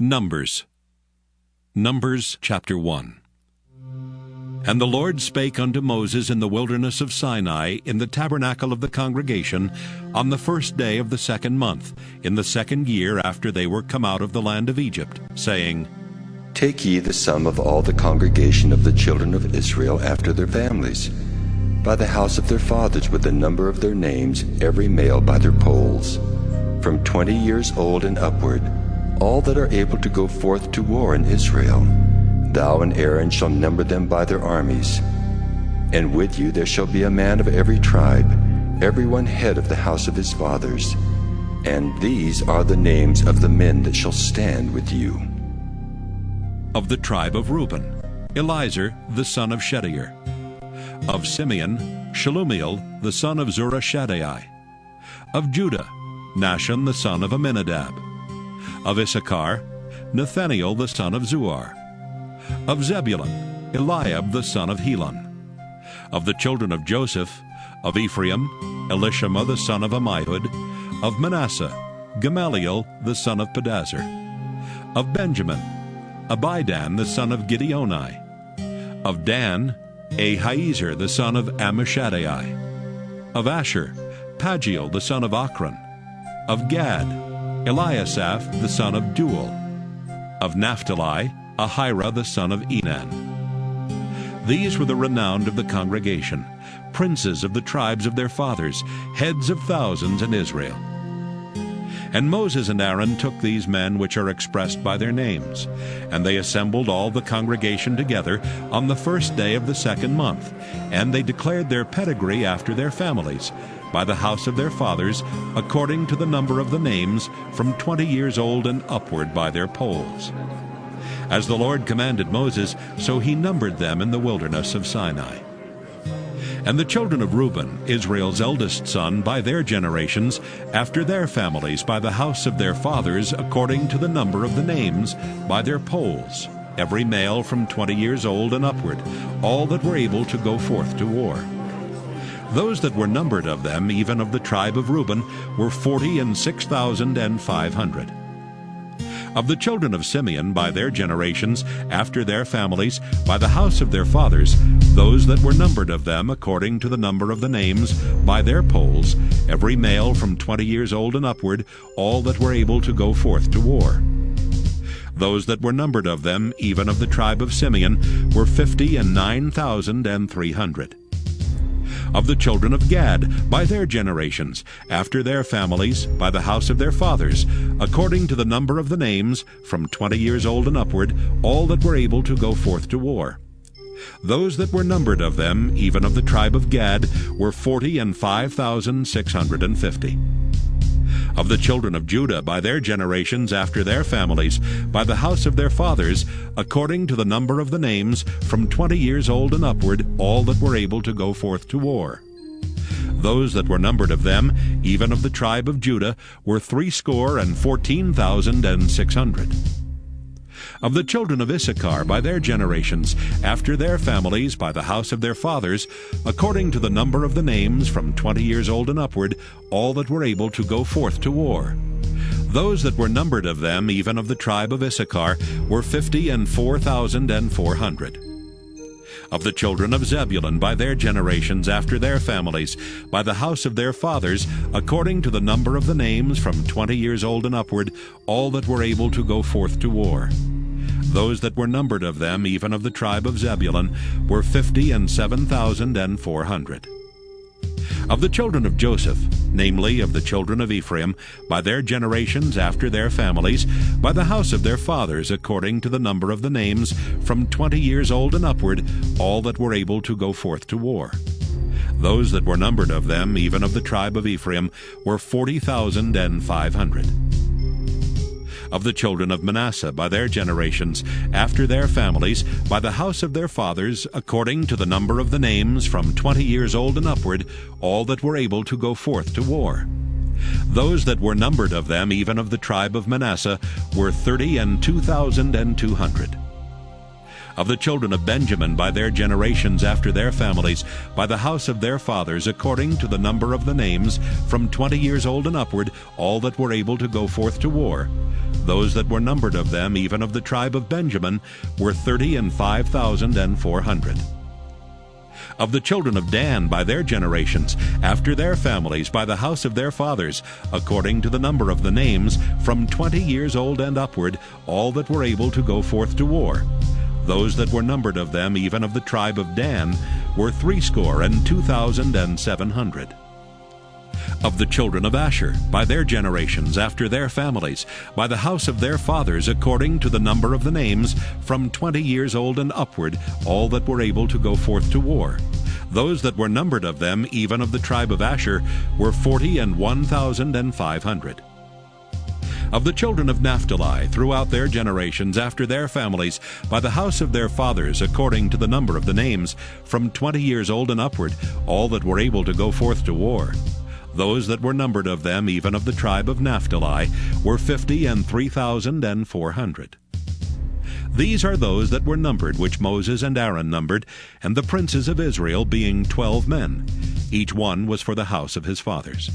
Numbers chapter 1. And the Lord spake unto Moses in the wilderness of Sinai, in the tabernacle of the congregation, on the first day of the 2nd month, in the 2nd year after they were come out of the land of Egypt, saying, Take ye the sum of all the congregation of the children of Israel after their families, by the house of their fathers, with the number of their names, every male by their polls, from 20 years old and upward, all that are able to go forth to war in Israel. Thou and Aaron shall number them by their armies. And with you there shall be a man of every tribe, every one head of the house of his fathers. And these are the names of the men that shall stand with you. Of the tribe of Reuben, Elizur the son of Shedeur. Of Simeon, Shelumiel the son of Zurishaddai. Of Judah, Nahshon the son of Amminadab. Of Issachar, Nathaniel the son of Zuar. Of Zebulun, Eliab the son of Helon. Of the children of Joseph, of Ephraim, Elishama the son of Ammihud. Of Manasseh, Gamaliel the son of Pedazur. Of Benjamin, Abidan the son of Gideoni. Of Dan, Ahiezer the son of Ammishaddai. Of Asher, Pagiel the son of Ochran. Of Gad, Eliasaph the son of Duel. Of Naphtali, Ahira the son of Enan. These were the renowned of the congregation, princes of the tribes of their fathers, heads of thousands in Israel. And Moses and Aaron took these men which are expressed by their names, and they assembled all the congregation together on the first day of the 2nd month, and they declared their pedigree after their families, by the house of their fathers, according to the number of the names, from 20 years old and upward by their polls. As the Lord commanded Moses, so he numbered them in the wilderness of Sinai. And the children of Reuben, Israel's eldest son, by their generations, after their families, by the house of their fathers, according to the number of the names, by their polls, every male from 20 years old and upward, all that were able to go forth to war. Those that were numbered of them, even of the tribe of Reuben, were 46,500. Of the children of Simeon, by their generations, after their families, by the house of their fathers, those that were numbered of them, according to the number of the names, by their polls, every male from 20 years old and upward, all that were able to go forth to war. Those that were numbered of them, even of the tribe of Simeon, were 59,300. Of the children of Gad, by their generations, after their families, by the house of their fathers, according to the number of the names, from 20 years old and upward, all that were able to go forth to war. Those that were numbered of them, even of the tribe of Gad, were 45,650. Of the children of Judah, by their generations, after their families, by the house of their fathers, according to the number of the names, from 20 years old and upward, all that were able to go forth to war. Those that were numbered of them, even of the tribe of Judah, were 314,600. Of the children of Issachar, by their generations, after their families, by the house of their fathers, according to the number of the names, from 20 years old and upward, all that were able to go forth to war. Those that were numbered of them, even of the tribe of Issachar, were 54,400. Of the children of Zebulun, by their generations, after their families, by the house of their fathers, according to the number of the names, from 20 years old and upward, all that were able to go forth to war. Those that were numbered of them, even of the tribe of Zebulun, were 57,400. Of the children of Joseph, namely of the children of Ephraim, by their generations, after their families, by the house of their fathers, according to the number of the names, from 20 years old and upward, all that were able to go forth to war. Those that were numbered of them, even of the tribe of Ephraim, were 40,500. Of the children of Manasseh, by their generations, after their families, by the house of their fathers, according to the number of the names, from 20 years old and upward, all that were able to go forth to war. Those that were numbered of them, even of the tribe of Manasseh, were 32,200. Of the children of Benjamin by their generations after their families, by the house of their fathers, according to the number of the names, from 20 years old and upward, all that were able to go forth to war. Those that were numbered of them, even of the tribe of Benjamin, were 30,005,400. Of the children of Dan by their generations, after their families, by the house of their fathers, according to the number of the names, from 20 years old and upward, all that were able to go forth to war. Those that were numbered of them, even of the tribe of Dan, were 62,700. Of the children of Asher, by their generations, after their families, by the house of their fathers, according to the number of the names, from 20 years old and upward, all that were able to go forth to war. Those that were numbered of them, even of the tribe of Asher, were 41,500. Of the children of Naphtali, throughout their generations, after their families, by the house of their fathers, according to the number of the names, from 20 years old and upward, all that were able to go forth to war. Those that were numbered of them, even of the tribe of Naphtali, were 53,400. These are those that were numbered, which Moses and Aaron numbered, and the princes of Israel, being 12 men. Each one was for the house of his fathers.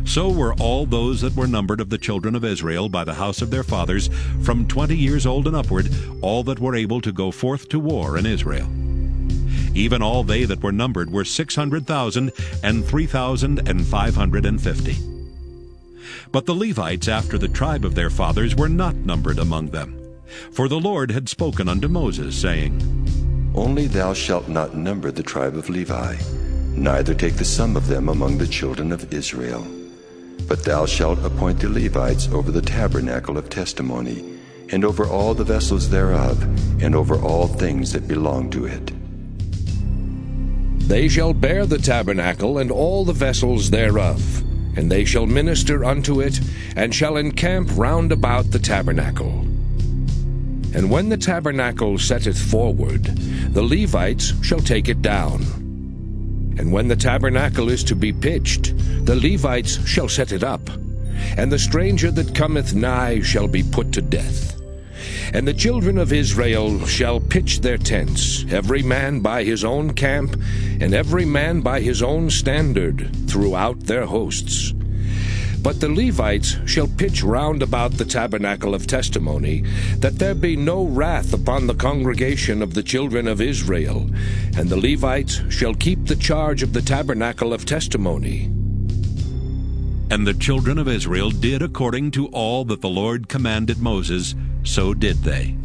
So were all those that were numbered of the children of Israel by the house of their fathers, from 20 years old and upward, all that were able to go forth to war in Israel. Even all they that were numbered were 600,000 and 3,550. But the Levites after the tribe of their fathers were not numbered among them. For the Lord had spoken unto Moses, saying, Only thou shalt not number the tribe of Levi, neither take the sum of them among the children of Israel. But thou shalt appoint the Levites over the tabernacle of testimony, and over all the vessels thereof, and over all things that belong to it. They shall bear the tabernacle and all the vessels thereof, and they shall minister unto it, and shall encamp round about the tabernacle. And when the tabernacle setteth forward, the Levites shall take it down. And when the tabernacle is to be pitched, the Levites shall set it up, and the stranger that cometh nigh shall be put to death. And the children of Israel shall pitch their tents, every man by his own camp, and every man by his own standard, throughout their hosts. But the Levites shall pitch round about the tabernacle of testimony, that there be no wrath upon the congregation of the children of Israel. And the Levites shall keep the charge of the tabernacle of testimony. And the children of Israel did according to all that the Lord commanded Moses, so did they.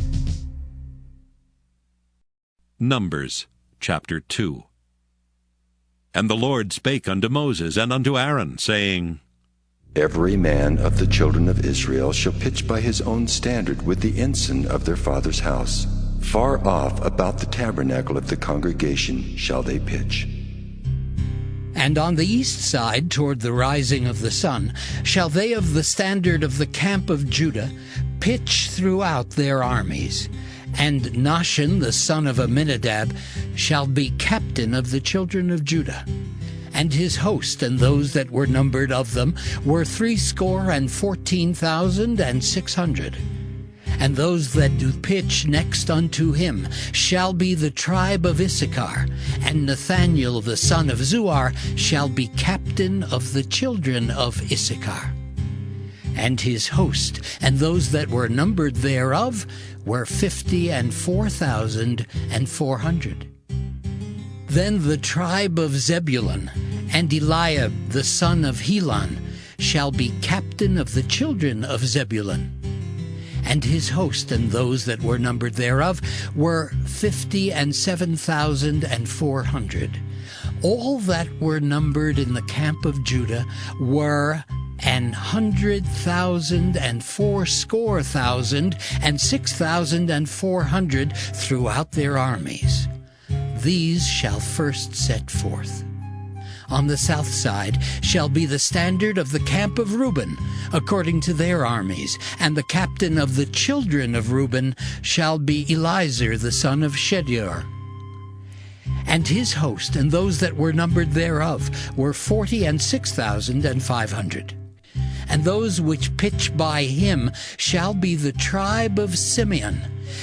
Numbers chapter 2. And the Lord spake unto Moses and unto Aaron, saying, Every man of the children of Israel shall pitch by his own standard with the ensign of their father's house. Far off about the tabernacle of the congregation shall they pitch. And on the east side, toward the rising of the sun, shall they of the standard of the camp of Judah pitch throughout their armies. And Nahshon the son of Amminadab shall be captain of the children of Judah. And his host and those that were numbered of them were 314,600. And those that do pitch next unto him shall be the tribe of Issachar, and Nathaniel the son of Zuar shall be captain of the children of Issachar. And his host, and those that were numbered thereof, were 54,400. Then the tribe of Zebulun, and Eliab the son of Helon, shall be captain of the children of Zebulun. And his host and those that were numbered thereof were 57,400. All that were numbered in the camp of Judah were 100,000 and 6,400 throughout their armies. These shall first set forth. On the south side shall be the standard of the camp of Reuben, according to their armies, and the captain of the children of Reuben shall be Elizur the son of Shedeur. And his host and those that were numbered thereof were 46,500. and those which pitch by him shall be the tribe of Simeon.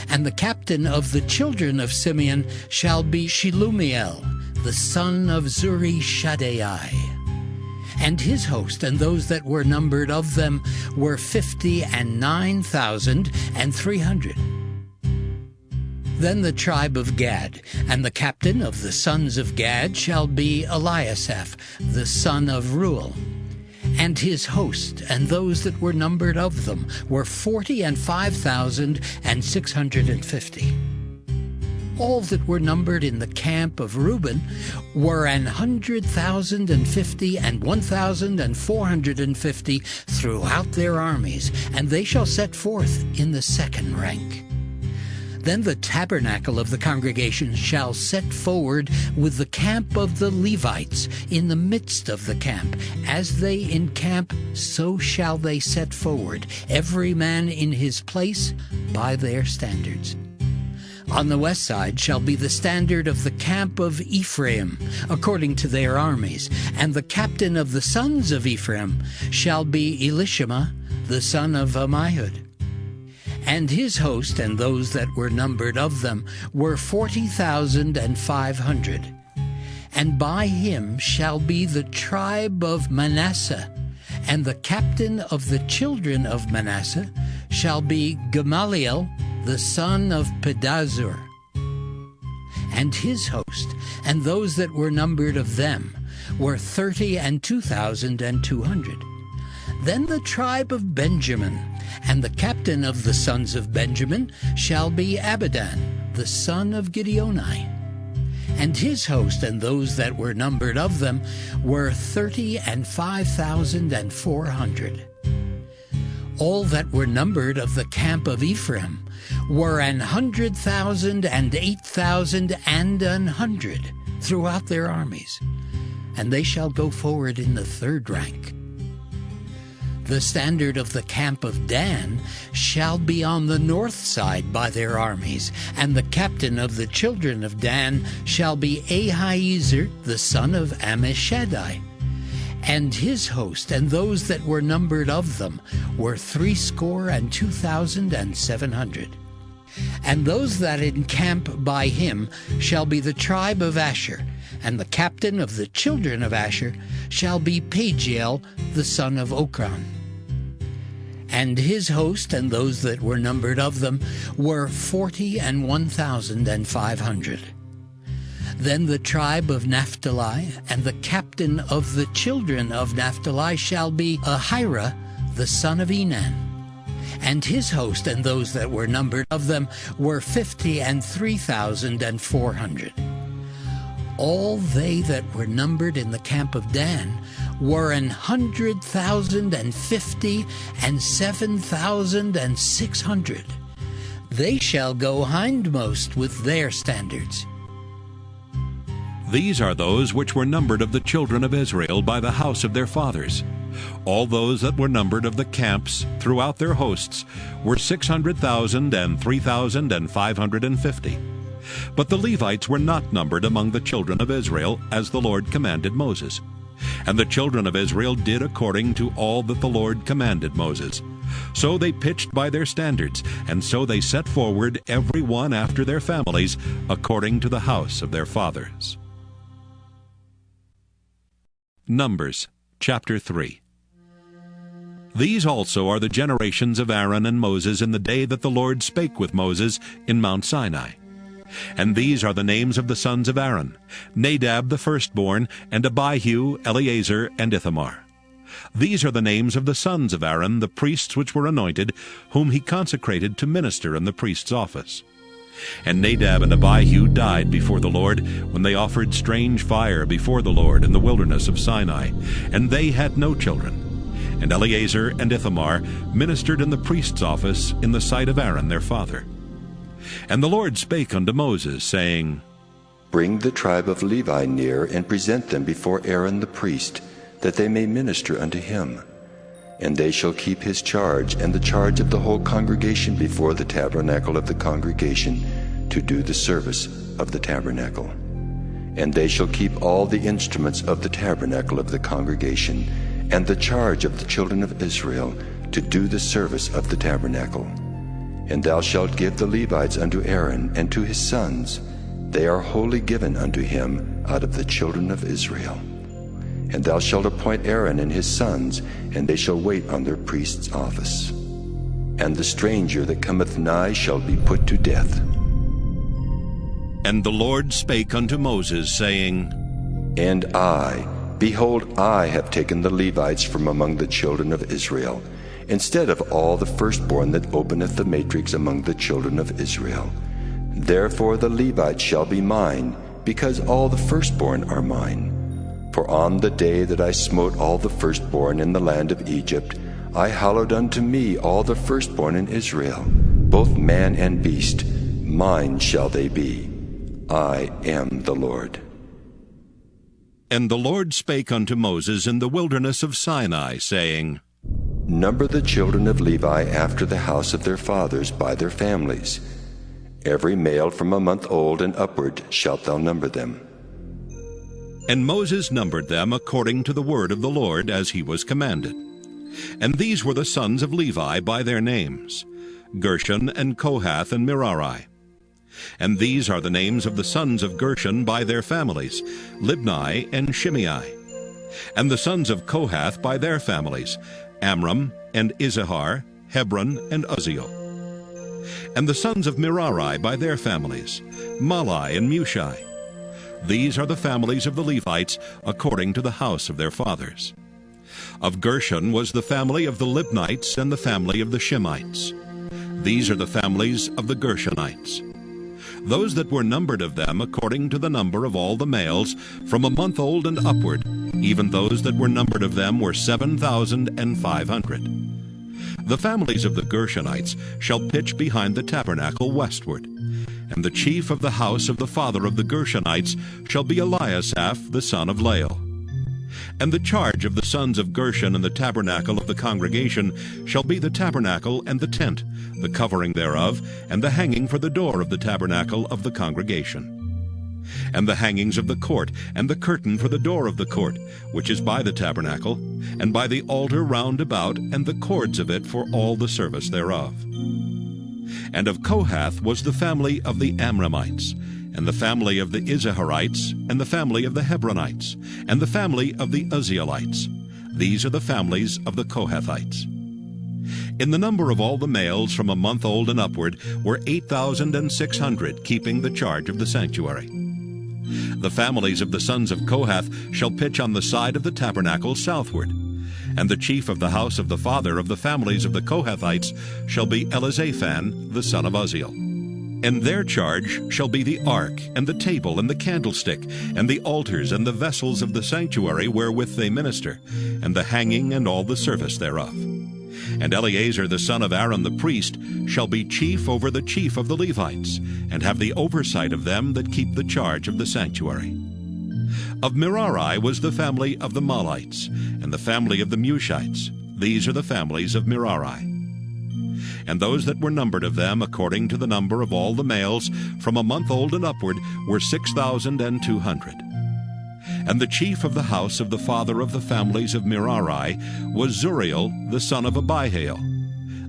And the captain of the children of Simeon shall be Shelumiel, the son of Zurishaddai. And his host and those that were numbered of them were 59,300. Then the tribe of Gad, and the captain of the sons of Gad shall be Eliasaph, the son of Reuel. And his host and those that were numbered of them were 45,650. All that were numbered in the camp of Reuben were 100,050 and 1,450 throughout their armies, and they shall set forth in the second rank. Then the tabernacle of the congregation shall set forward with the camp of the Levites in the midst of the camp. As they encamp, so shall they set forward, every man in his place by their standards. On the west side shall be the standard of the camp of Ephraim, according to their armies, and the captain of the sons of Ephraim shall be Elishama, the son of Ammihud. And his host and those that were numbered of them were 40,500. And by him shall be the tribe of Manasseh, and the captain of the children of Manasseh shall be Gamaliel, the son of Pedazur. And his host and those that were numbered of them were 32,200. Then the tribe of Benjamin, and the captain of the sons of Benjamin shall be Abidan, the son of Gideoni. And his host and those that were numbered of them were 35,400. All that were numbered of the camp of Ephraim were 100,000 and 8,000 and 100 throughout their armies, and they shall go forward in the third rank. The standard of the camp of Dan shall be on the north side by their armies, and the captain of the children of Dan shall be Ahiezer, the son of Ammishaddai. And his host and those that were numbered of them were 62,700. And those that encamp by him shall be the tribe of Asher, and the captain of the children of Asher shall be Pagiel, the son of Okran. And his host and those that were numbered of them were 41,500. Then the tribe of Naphtali, and the captain of the children of Naphtali shall be Ahira, the son of Enan. And his host and those that were numbered of them were 53,400. All they that were numbered in the camp of Dan were 100,050 and 7,600. They shall go hindmost with their standards. These are those which were numbered of the children of Israel by the house of their fathers. All those that were numbered of the camps throughout their hosts were 600,000 and 3,550. But the Levites were not numbered among the children of Israel, as the Lord commanded Moses. And the children of Israel did according to all that the Lord commanded Moses. So they pitched by their standards, and so they set forward every one after their families, according to the house of their fathers. Numbers chapter 3. These also are the generations of Aaron and Moses in the day that the Lord spake with Moses in Mount Sinai. And these are the names of the sons of Aaron, Nadab the firstborn, and Abihu, Eleazar, and Ithamar. These are the names of the sons of Aaron, the priests which were anointed, whom he consecrated to minister in the priest's office. And Nadab and Abihu died before the Lord, when they offered strange fire before the Lord in the wilderness of Sinai, and they had no children. And Eleazar and Ithamar ministered in the priest's office in the sight of Aaron their father. And the Lord spake unto Moses, saying, Bring the tribe of Levi near, and present them before Aaron the priest, that they may minister unto him. And they shall keep his charge, and the charge of the whole congregation before the tabernacle of the congregation, to do the service of the tabernacle. And they shall keep all the instruments of the tabernacle of the congregation, and the charge of the children of Israel to do the service of the tabernacle. And thou shalt give the Levites unto Aaron and to his sons. They are wholly given unto him out of the children of Israel. And thou shalt appoint Aaron and his sons, and they shall wait on their priest's office. And the stranger that cometh nigh shall be put to death. And the Lord spake unto Moses, saying, And I, behold, I have taken the Levites from among the children of Israel, instead of all the firstborn that openeth the matrix among the children of Israel. Therefore the Levites shall be mine, because all the firstborn are mine. For on the day that I smote all the firstborn in the land of Egypt, I hallowed unto me all the firstborn in Israel, both man and beast. Mine shall they be. I am the Lord. And the Lord spake unto Moses in the wilderness of Sinai, saying, Number the children of Levi after the house of their fathers by their families. Every male from a month old and upward shalt thou number them. And Moses numbered them according to the word of the Lord, as he was commanded. And these were the sons of Levi by their names, Gershon and Kohath and Merari. And these are the names of the sons of Gershon by their families, Libni and Shimei. And the sons of Kohath by their families, Amram and Izahar, Hebron and Uzziel. And the sons of Merari by their families, Mahli and Mushi. These are the families of the Levites according to the house of their fathers. Of Gershon was the family of the Libnites and the family of the Shimites. These are the families of the Gershonites. Those that were numbered of them according to the number of all the males, from a month old and upward, even those that were numbered of them were 7,500. The families of the Gershonites shall pitch behind the tabernacle westward. And the chief of the house of the father of the Gershonites shall be Eliasaph the son of Lael. And the charge of the sons of Gershon in the tabernacle of the congregation shall be the tabernacle and the tent, the covering thereof, and the hanging for the door of the tabernacle of the congregation. And the hangings of the court, and the curtain for the door of the court, which is by the tabernacle, and by the altar round about, and the cords of it for all the service thereof. And of Kohath was the family of the Amramites, and the family of the Izaharites, and the family of the Hebronites, and the family of the Uzzielites. These are the families of the Kohathites. In the number of all the males from a month old and upward were 8,600, keeping the charge of the sanctuary. The families of the sons of Kohath shall pitch on the side of the tabernacle southward. And the chief of the house of the father of the families of the Kohathites shall be Elizaphan the son of Uzziel. And their charge shall be the ark, and the table, and the candlestick, and the altars, and the vessels of the sanctuary wherewith they minister, and the hanging, and all the service thereof. And Eleazar the son of Aaron the priest shall be chief over the chief of the Levites, and have the oversight of them that keep the charge of the sanctuary. Of Merari was the family of the Mahlites, and the family of the Mushites. These are the families of Merari. And those that were numbered of them, according to the number of all the males, from a month old and upward, were 6,200. And the chief of the house of the father of the families of Merari was Zuriel the son of Abihail.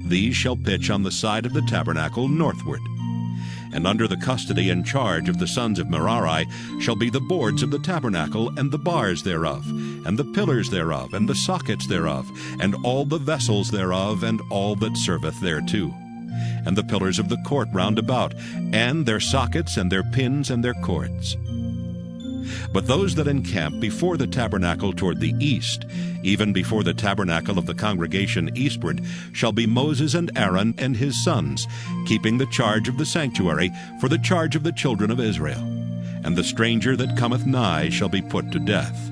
These shall pitch on the side of the tabernacle northward. And under the custody and charge of the sons of Merari shall be the boards of the tabernacle, and the bars thereof, and the pillars thereof, and the sockets thereof, and all the vessels thereof, and all that serveth thereto, and the pillars of the court round about, and their sockets, and their pins, and their cords. But those that encamp before the tabernacle toward the east, even before the tabernacle of the congregation eastward, shall be Moses and Aaron and his sons, keeping the charge of the sanctuary for the charge of the children of Israel. And the stranger that cometh nigh shall be put to death.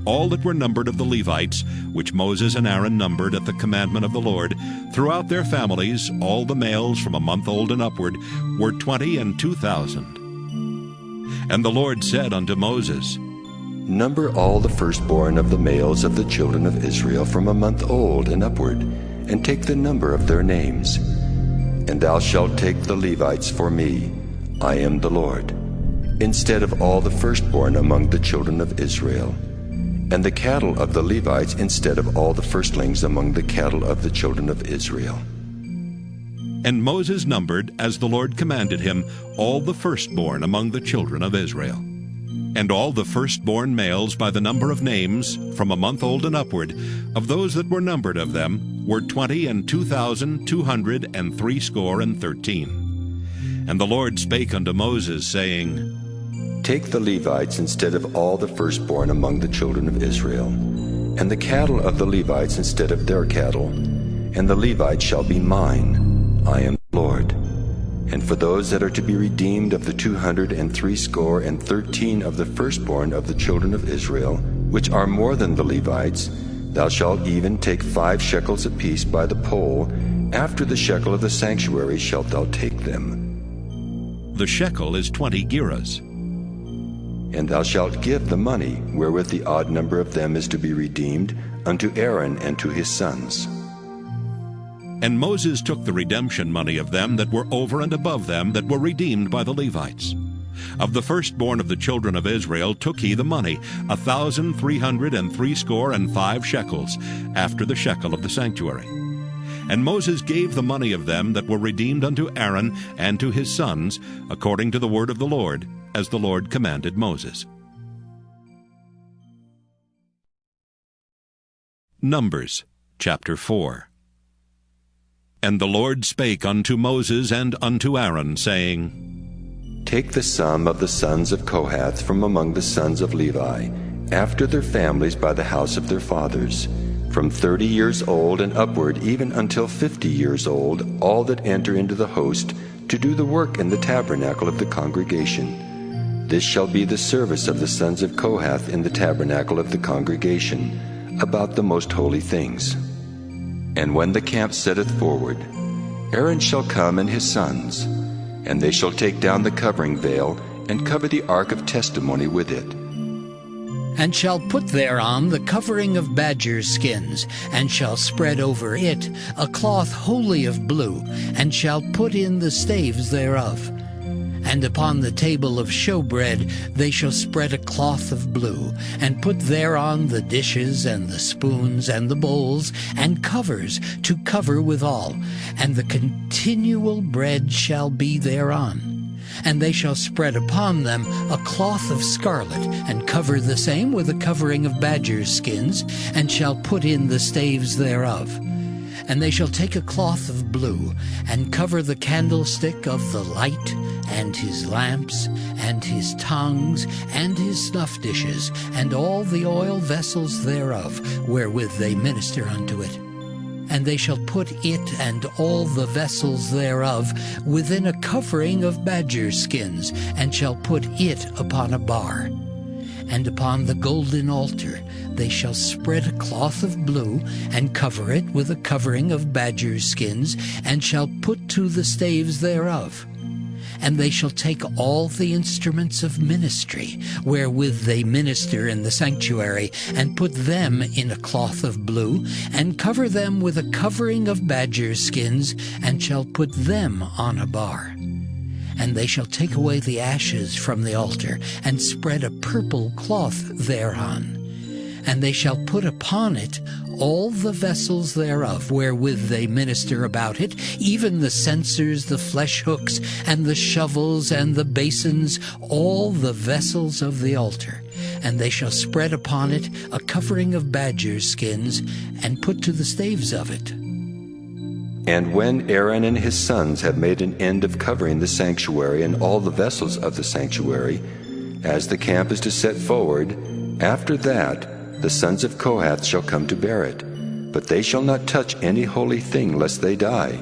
All that were numbered of the Levites, which Moses and Aaron numbered at the commandment of the Lord, throughout their families, all the males from a month old and upward, were 22,000. And the Lord said unto Moses, Number all the firstborn of the males of the children of Israel from a month old and upward, and take the number of their names. And thou shalt take the Levites for me, I am the Lord, instead of all the firstborn among the children of Israel. and the cattle of the Levites instead of all the firstlings among the cattle of the children of Israel. And Moses numbered, as the Lord commanded him, all the firstborn among the children of Israel. And all the firstborn males by the number of names, from a month old and upward, of those that were numbered of them, were 20,263. And the Lord spake unto Moses, saying, Take the Levites instead of all the firstborn among the children of Israel, and the cattle of the Levites instead of their cattle, and the Levites shall be mine. I am the Lord. And for those that are to be redeemed of the 213 of the firstborn of the children of Israel, which are more than the Levites, thou shalt even take 5 shekels apiece by the poll. After the shekel of the sanctuary shalt thou take them. The shekel is 20 gerahs. And thou shalt give the money, wherewith the odd number of them is to be redeemed, unto Aaron and to his sons. And Moses took the redemption money of them that were over and above them that were redeemed by the Levites. Of the firstborn of the children of Israel took he the money, 1,365 shekels, after the shekel of the sanctuary. And Moses gave the money of them that were redeemed unto Aaron and to his sons, according to the word of the Lord, as the Lord commanded Moses. Numbers chapter 4. And the Lord spake unto Moses and unto Aaron, saying, Take the sum of the sons of Kohath from among the sons of Levi, after their families by the house of their fathers, from 30 years old and upward, even until 50 years old, all that enter into the host, to do the work in the tabernacle of the congregation. This shall be the service of the sons of Kohath in the tabernacle of the congregation, about the most holy things. And when the camp setteth forward, Aaron shall come and his sons, and they shall take down the covering veil, and cover the ark of testimony with it. And shall put thereon the covering of badgers' skins, and shall spread over it a cloth wholly of blue, and shall put in the staves thereof. And upon the table of showbread they shall spread a cloth of blue, and put thereon the dishes, and the spoons, and the bowls, and covers to cover withal, and the continual bread shall be thereon. And they shall spread upon them a cloth of scarlet, and cover the same with a covering of badgers' skins, and shall put in the staves thereof. And they shall take a cloth of blue, and cover the candlestick of the light, and his lamps, and his tongues, and his snuff dishes, and all the oil vessels thereof, wherewith they minister unto it. And they shall put it and all the vessels thereof within a covering of badgers' skins, and shall put it upon a bar. And upon the golden altar they shall spread a cloth of blue, and cover it with a covering of badgers' skins, and shall put to the staves thereof. And they shall take all the instruments of ministry, wherewith they minister in the sanctuary, and put them in a cloth of blue, and cover them with a covering of badgers' skins, and shall put them on a bar. And they shall take away the ashes from the altar, and spread a purple cloth thereon. And they shall put upon it all the vessels thereof, wherewith they minister about it, even the censers, the flesh hooks, and the shovels, and the basins, all the vessels of the altar. And they shall spread upon it a covering of badgers' skins, and put to the staves of it. And when Aaron and his sons have made an end of covering the sanctuary and all the vessels of the sanctuary, as the camp is to set forward, after that the sons of Kohath shall come to bear it, but they shall not touch any holy thing, lest they die.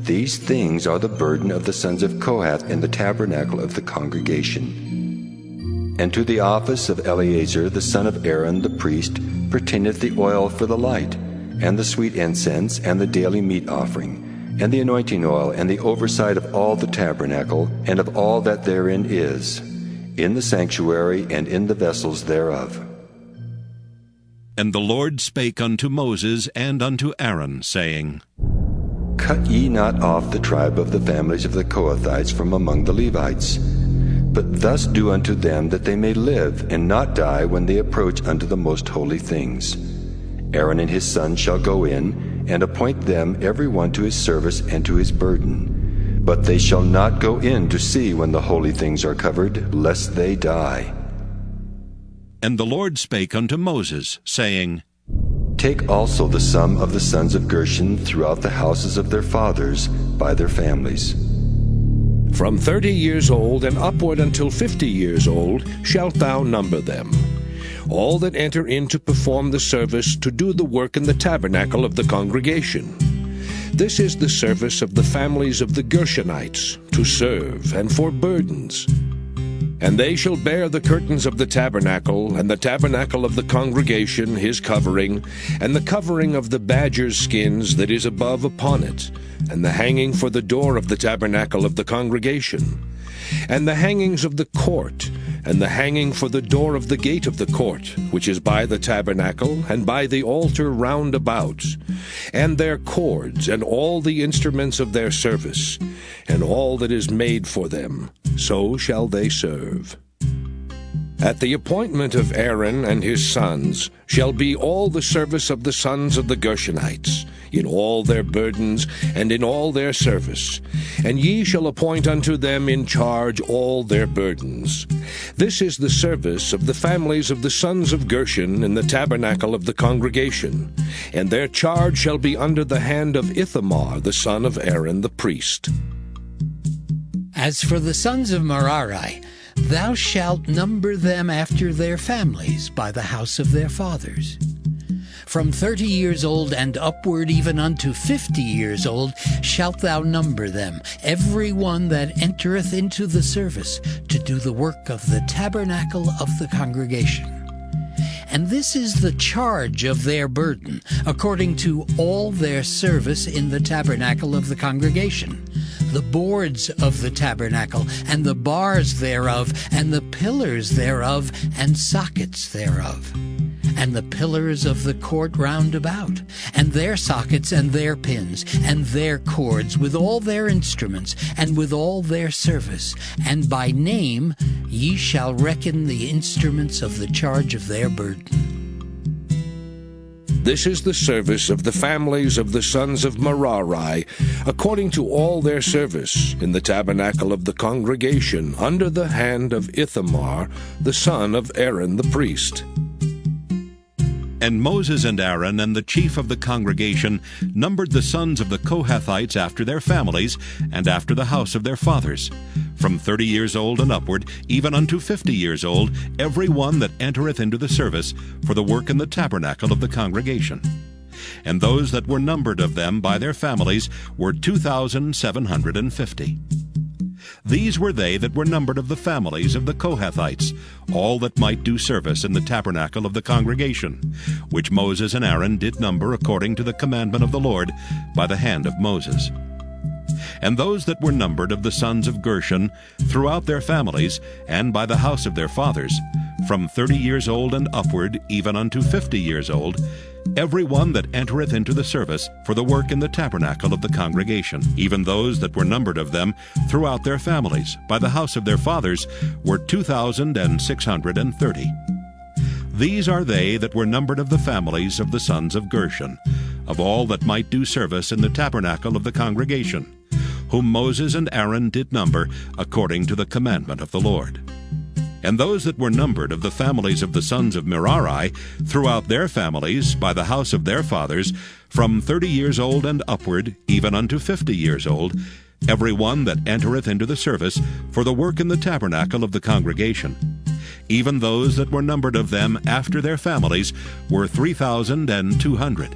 These things are the burden of the sons of Kohath in the tabernacle of the congregation. And to the office of Eleazar the son of Aaron the priest pertaineth the oil for the light, and the sweet incense, and the daily meat offering, and the anointing oil, and the oversight of all the tabernacle, and of all that therein is, in the sanctuary, and in the vessels thereof. And the Lord spake unto Moses and unto Aaron, saying, Cut ye not off the tribe of the families of the Kohathites from among the Levites. but thus do unto them that they may live, and not die when they approach unto the most holy things. Aaron and his sons shall go in, and appoint them every one to his service and to his burden. But they shall not go in to see when the holy things are covered, lest they die. And the Lord spake unto Moses, saying, Take also the sum of the sons of Gershon throughout the houses of their fathers by their families. From 30 years old and upward until 50 years old shalt thou number them. All that enter in to perform the service to do the work in the tabernacle of the congregation. This is the service of the families of the Gershonites, to serve and for burdens. And they shall bear the curtains of the tabernacle, and the tabernacle of the congregation his covering, and the covering of the badger's skins that is above upon it, and the hanging for the door of the tabernacle of the congregation, and the hangings of the court, and the hanging for the door of the gate of the court, which is by the tabernacle, and by the altar round about, and their cords, and all the instruments of their service, and all that is made for them, so shall they serve. At the appointment of Aaron and his sons shall be all the service of the sons of the Gershonites, in all their burdens and in all their service, and ye shall appoint unto them in charge all their burdens. This is the service of the families of the sons of Gershon in the tabernacle of the congregation, and their charge shall be under the hand of Ithamar the son of Aaron the priest. As for the sons of Merari, thou shalt number them after their families by the house of their fathers. From 30 years old and upward even unto 50 years old shalt thou number them, every one that entereth into the service to do the work of the tabernacle of the congregation. And this is the charge of their burden, according to all their service in the tabernacle of the congregation, the boards of the tabernacle, and the bars thereof, and the pillars thereof, and sockets thereof, and the pillars of the court round about, and their sockets, and their pins, and their cords, with all their instruments, and with all their service. And by name ye shall reckon the instruments of the charge of their burden. This is the service of the families of the sons of Merari, according to all their service, in the tabernacle of the congregation, under the hand of Ithamar, the son of Aaron the priest. And Moses and Aaron and the chief of the congregation numbered the sons of the Kohathites after their families, and after the house of their fathers, from 30 years old and upward, even unto 50 years old, every one that entereth into the service for the work in the tabernacle of the congregation. And those that were numbered of them by their families were 2,750. These were they that were numbered of the families of the Kohathites, all that might do service in the tabernacle of the congregation, which Moses and Aaron did number according to the commandment of the Lord by the hand of Moses. And those that were numbered of the sons of Gershon throughout their families, and by the house of their fathers, from 30 years old and upward, even unto 50 years old, every one that entereth into the service for the work in the tabernacle of the congregation, even those that were numbered of them throughout their families, by the house of their fathers, were 2,630. These are they that were numbered of the families of the sons of Gershon, of all that might do service in the tabernacle of the congregation, whom Moses and Aaron did number according to the commandment of the Lord. And those that were numbered of the families of the sons of Merari throughout their families by the house of their fathers, from 30 years old and upward, even unto 50 years old, every one that entereth into the service for the work in the tabernacle of the congregation. Even those that were numbered of them after their families were 3,200.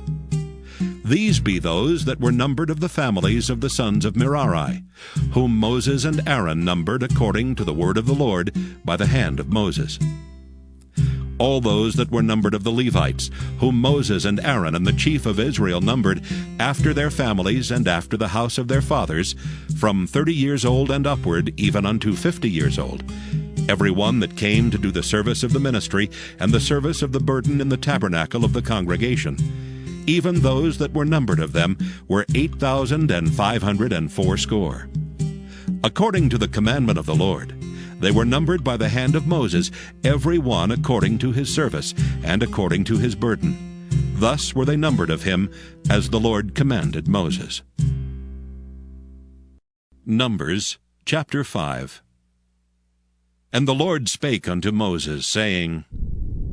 These be those that were numbered of the families of the sons of Merari, whom Moses and Aaron numbered according to the word of the Lord by the hand of Moses. All those that were numbered of the Levites, whom Moses and Aaron and the chief of Israel numbered after their families and after the house of their fathers, from 30 years old and upward, even unto 50 years old, every one that came to do the service of the ministry and the service of the burden in the tabernacle of the congregation. Even those that were numbered of them were 8,580. According to the commandment of the Lord, They were numbered by the hand of Moses, every one according to his service, and according to his burden. Thus were they numbered of him, as the Lord commanded Moses. Numbers chapter 5. And the Lord spake unto Moses, saying,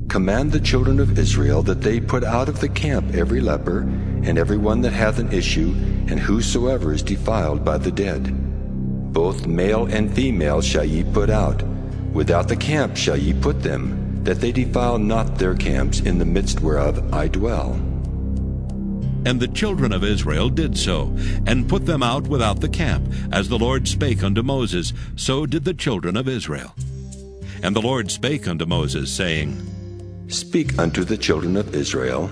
Command the children of Israel that they put out of the camp every leper, and every one that hath an issue, and whosoever is defiled by the dead. Both male and female shall ye put out. Without the camp shall ye put them, that they defile not their camps, in the midst whereof I dwell. And the children of Israel did so, and put them out without the camp. As the Lord spake unto Moses, so did the children of Israel. And the Lord spake unto Moses, saying, Speak unto the children of Israel.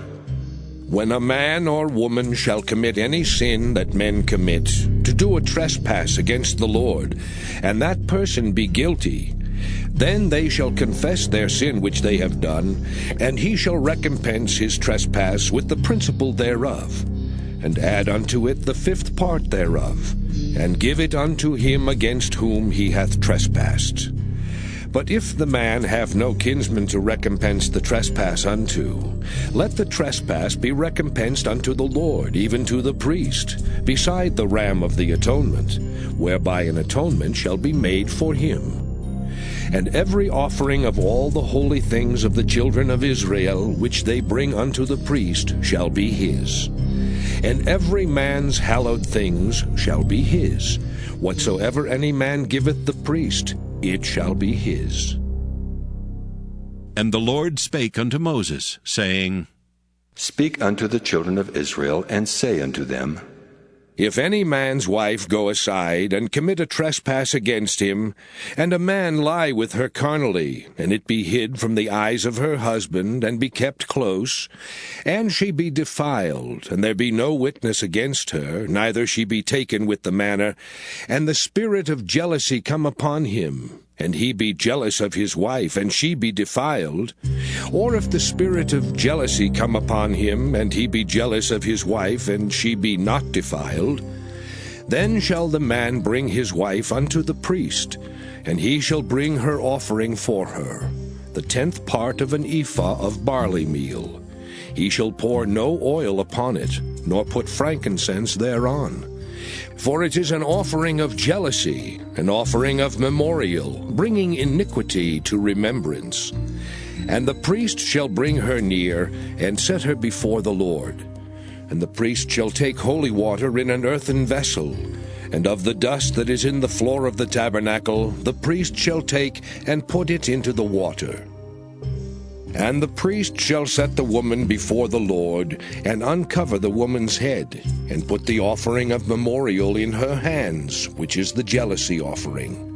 When a man or woman shall commit any sin that men commit, to do a trespass against the Lord, and that person be guilty, then they shall confess their sin which they have done, and he shall recompense his trespass with the principal thereof, and add unto it the fifth part thereof, and give it unto him against whom he hath trespassed. But if the man have no kinsman to recompense the trespass unto, let the trespass be recompensed unto the Lord, even to the priest, beside the ram of the atonement, whereby an atonement shall be made for him. And every offering of all the holy things of the children of Israel, which they bring unto the priest, shall be his. And every man's hallowed things shall be his. Whatsoever any man giveth the priest, it shall be his. And the Lord spake unto Moses, saying, Speak unto the children of Israel, and say unto them, If any man's wife go aside, and commit a trespass against him, and a man lie with her carnally, and it be hid from the eyes of her husband, and be kept close, and she be defiled, and there be no witness against her, neither she be taken with the manner, and the spirit of jealousy come upon him, and he be jealous of his wife, and she be defiled, or if the spirit of jealousy come upon him, and he be jealous of his wife, and she be not defiled, then shall the man bring his wife unto the priest, and he shall bring her offering for her, the 10th part of an ephah of barley meal. He shall pour no oil upon it, nor put frankincense thereon. For it is an offering of jealousy, an offering of memorial, bringing iniquity to remembrance. And the priest shall bring her near, and set her before the Lord. And the priest shall take holy water in an earthen vessel, and of the dust that is in the floor of the tabernacle the priest shall take, and put it into the water. And the priest shall set the woman before the Lord, and uncover the woman's head, and put the offering of memorial in her hands, which is the jealousy offering.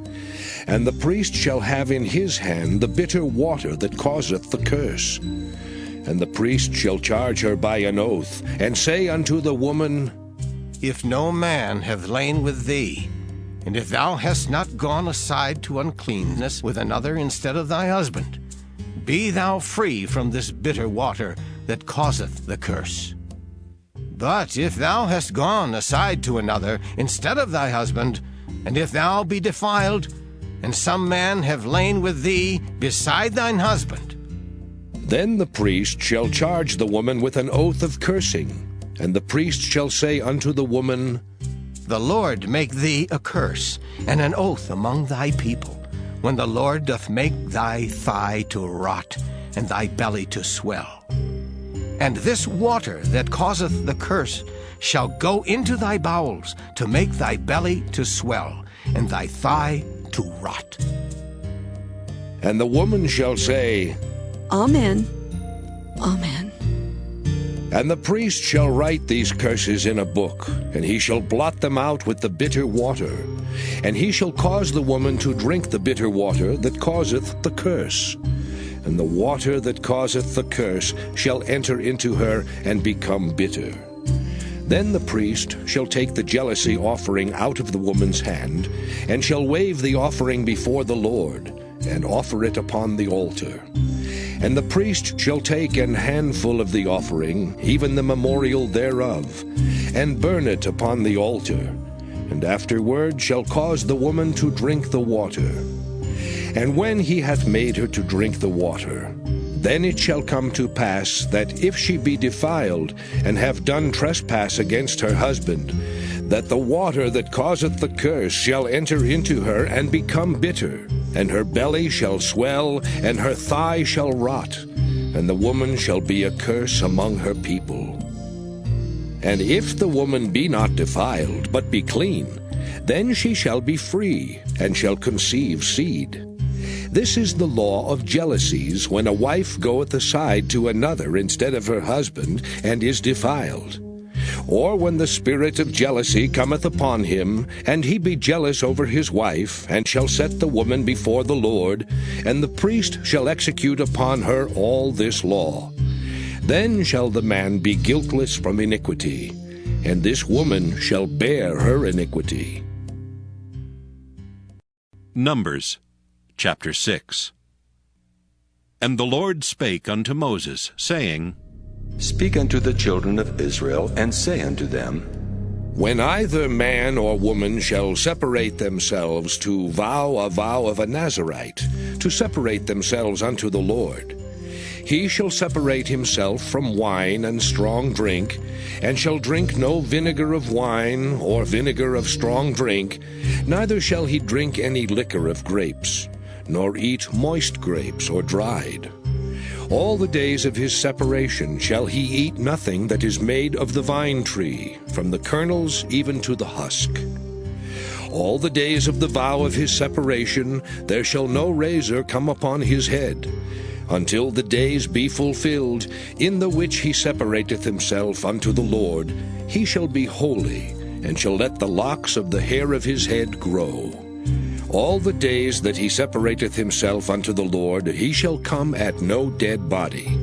And the priest shall have in his hand the bitter water that causeth the curse. And the priest shall charge her by an oath, and say unto the woman, If no man have lain with thee, and if thou hast not gone aside to uncleanness with another instead of thy husband, be thou free from this bitter water that causeth the curse. But if thou hast gone aside to another instead of thy husband, and if thou be defiled, and some man have lain with thee beside thine husband, then the priest shall charge the woman with an oath of cursing, and the priest shall say unto the woman, The Lord make thee a curse and an oath among thy people, when the Lord doth make thy thigh to rot, and thy belly to swell. And this water that causeth the curse shall go into thy bowels, to make thy belly to swell, and thy thigh to rot. And the woman shall say, Amen. Amen. And the priest shall write these curses in a book, and he shall blot them out with the bitter water. And he shall cause the woman to drink the bitter water that causeth the curse. And the water that causeth the curse shall enter into her and become bitter. Then the priest shall take the jealousy offering out of the woman's hand, and shall wave the offering before the Lord, and offer it upon the altar. And the priest shall take an handful of the offering, even the memorial thereof, and burn it upon the altar, and afterward shall cause the woman to drink the water. And when he hath made her to drink the water, then it shall come to pass that if she be defiled, and have done trespass against her husband, that the water that causeth the curse shall enter into her and become bitter, and her belly shall swell, and her thigh shall rot, and the woman shall be a curse among her people. And if the woman be not defiled, but be clean, then she shall be free, and shall conceive seed. This is the law of jealousies, when a wife goeth aside to another instead of her husband, and is defiled. Or when the spirit of jealousy cometh upon him, and he be jealous over his wife, and shall set the woman before the Lord, and the priest shall execute upon her all this law. Then shall the man be guiltless from iniquity, and this woman shall bear her iniquity. Numbers chapter 6. And the Lord spake unto Moses, saying, Speak unto the children of Israel, and say unto them, When either man or woman shall separate themselves to vow a vow of a Nazarite, to separate themselves unto the Lord, he shall separate himself from wine and strong drink, and shall drink no vinegar of wine or vinegar of strong drink, neither shall he drink any liquor of grapes, nor eat moist grapes or dried. All the days of his separation shall he eat nothing that is made of the vine tree, from the kernels even to the husk. All the days of the vow of his separation there shall no razor come upon his head, until the days be fulfilled, in the which he separateth himself unto the Lord. He shall be holy, and shall let the locks of the hair of his head grow. All the days that he separateth himself unto the Lord, he shall come at no dead body.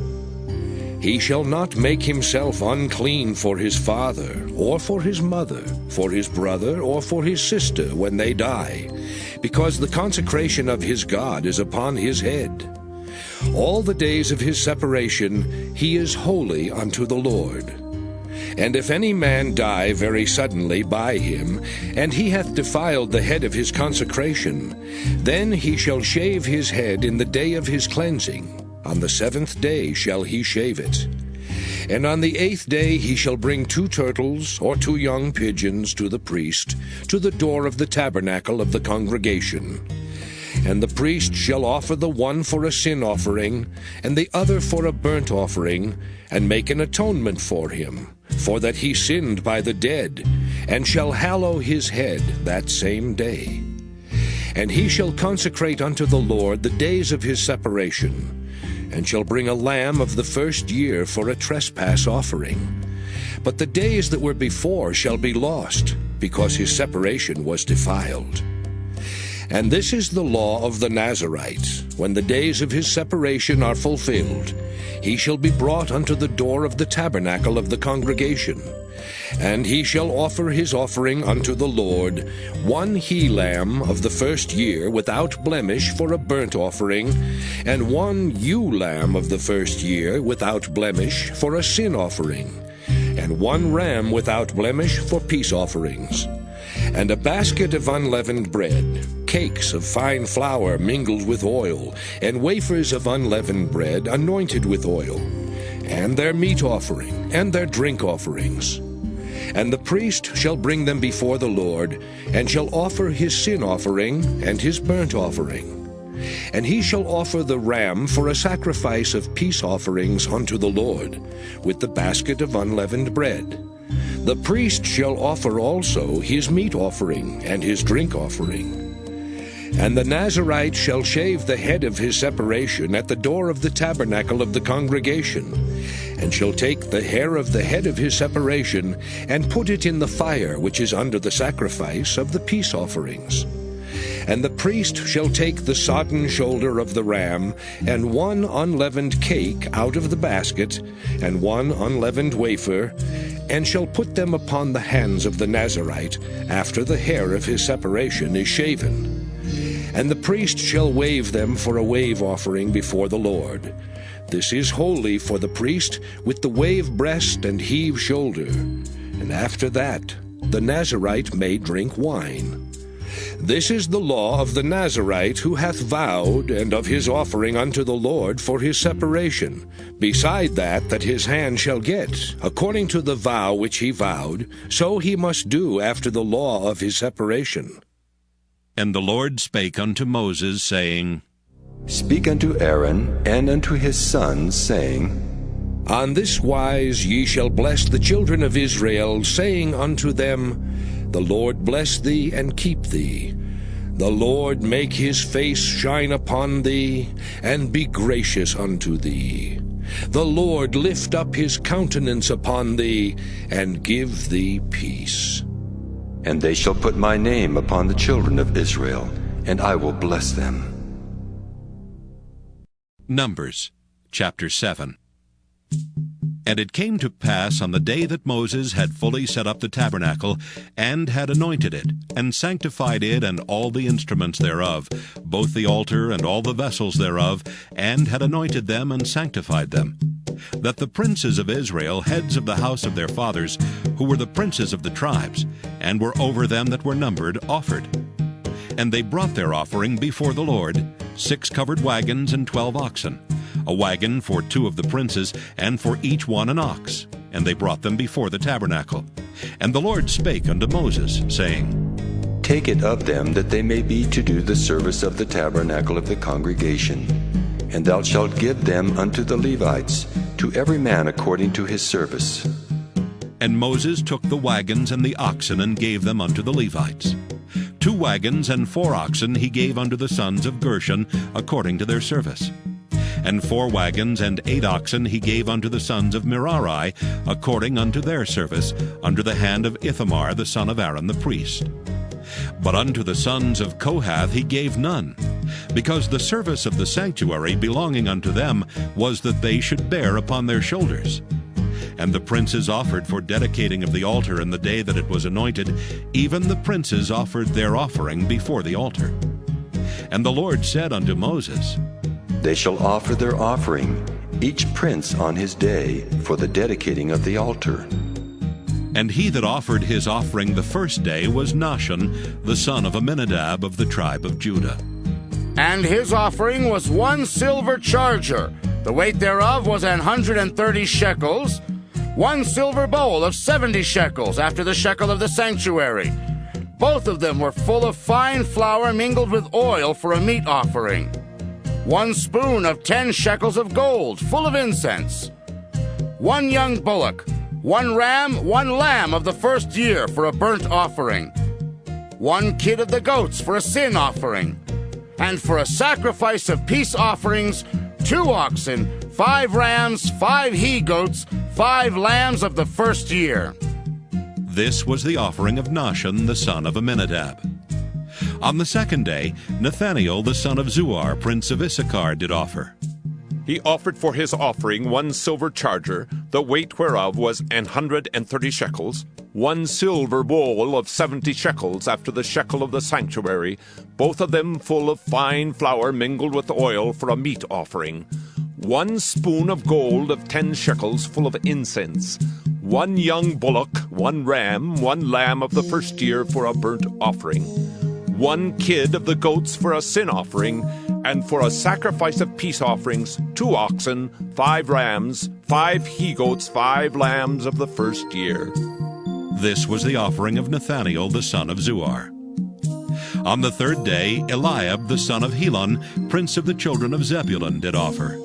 He shall not make himself unclean for his father, or for his mother, for his brother, or for his sister when they die, because the consecration of his God is upon his head. All the days of his separation he is holy unto the Lord. And if any man die very suddenly by him, and he hath defiled the head of his consecration, then he shall shave his head in the day of his cleansing. On the 7th day shall he shave it. And on the 8th day he shall bring 2 turtles or 2 young pigeons to the priest, to the door of the tabernacle of the congregation. And the priest shall offer the one for a sin offering, and the other for a burnt offering, and make an atonement for him, for that he sinned by the dead, and shall hallow his head that same day. And he shall consecrate unto the Lord the days of his separation, and shall bring a lamb of the first year for a trespass offering. But the days that were before shall be lost, because his separation was defiled. And this is the law of the Nazarite. When the days of his separation are fulfilled, he shall be brought unto the door of the tabernacle of the congregation. And he shall offer his offering unto the Lord, 1 he-lamb of the first year without blemish for a burnt offering, and 1 ewe-lamb of the first year without blemish for a sin offering, and 1 ram without blemish for peace offerings, and a basket of unleavened bread, cakes of fine flour mingled with oil, and wafers of unleavened bread anointed with oil, and their meat offering, and their drink offerings. And the priest shall bring them before the Lord, and shall offer his sin offering and his burnt offering. And he shall offer the ram for a sacrifice of peace offerings unto the Lord, with the basket of unleavened bread. The priest shall offer also his meat offering and his drink offering. And the Nazarite shall shave the head of his separation at the door of the tabernacle of the congregation, and shall take the hair of the head of his separation, and put it in the fire which is under the sacrifice of the peace offerings. And the priest shall take the sodden shoulder of the ram, and 1 unleavened cake out of the basket, and 1 unleavened wafer, and shall put them upon the hands of the Nazarite, after the hair of his separation is shaven. And the priest shall wave them for a wave offering before the Lord. This is holy for the priest, with the wave breast and heave shoulder. And after that the Nazarite may drink wine. This is the law of the Nazarite who hath vowed, and of his offering unto the Lord for his separation, beside that his hand shall get, according to the vow which he vowed, so he must do after the law of his separation. And the Lord spake unto Moses, saying, Speak unto Aaron and unto his sons, saying, On this wise ye shall bless the children of Israel, saying unto them, The Lord bless thee and keep thee. The Lord make his face shine upon thee, and be gracious unto thee. The Lord lift up his countenance upon thee, and give thee peace. And they shall put my name upon the children of Israel, and I will bless them. Numbers chapter 7. And it came to pass on the day that Moses had fully set up the tabernacle, and had anointed it, and sanctified it and all the instruments thereof, both the altar and all the vessels thereof, and had anointed them and sanctified them, that the princes of Israel, heads of the house of their fathers, who were the princes of the tribes, and were over them that were numbered, offered. And they brought their offering before the Lord, 6 covered wagons and 12 oxen, a wagon for 2 of the princes, and for each one an ox. And they brought them before the tabernacle. And the Lord spake unto Moses, saying, Take it of them, that they may be to do the service of the tabernacle of the congregation. And thou shalt give them unto the Levites, to every man according to his service. And Moses took the wagons and the oxen, and gave them unto the Levites. 2 wagons and 4 oxen he gave unto the sons of Gershon, according to their service. And 4 wagons and 8 oxen he gave unto the sons of Merari, according unto their service, under the hand of Ithamar the son of Aaron the priest. But unto the sons of Kohath he gave none, because the service of the sanctuary belonging unto them was that they should bear upon their shoulders. And the princes offered for dedicating of the altar in the day that it was anointed, even the princes offered their offering before the altar. And the Lord said unto Moses, They shall offer their offering, each prince on his day, for the dedicating of the altar. And he that offered his offering the first day was Nahshon, the son of Amminadab of the tribe of Judah. And his offering was 1 silver charger, the weight thereof was 130 shekels, 1 silver bowl of 70 shekels, after the shekel of the sanctuary. Both of them were full of fine flour mingled with oil for a meat offering. 1 spoon of 10 shekels of gold, full of incense. 1 young bullock, 1 ram, 1 lamb of the first year for a burnt offering. 1 kid of the goats for a sin offering. And for a sacrifice of peace offerings, 2 oxen, 5 rams, 5 he-goats, 5 lambs of the first year. This was the offering of Nahshon the son of Amminadab. On the second day, Nathaniel the son of Zuar, prince of Issachar, did offer. He offered for his offering 1 silver charger, the weight whereof was 130 shekels, 1 silver bowl of 70 shekels, after the shekel of the sanctuary, both of them full of fine flour mingled with oil for a meat offering. 1 spoon of gold of 10 shekels, full of incense. 1 young bullock, 1 ram, 1 lamb of the first year for a burnt offering. 1 kid of the goats for a sin offering, and for a sacrifice of peace offerings, 2 oxen, 5 rams, 5 he-goats, 5 lambs of the first year. This was the offering of Nathaniel the son of Zuar. On the third day, Eliab the son of Helon, prince of the children of Zebulun, did offer.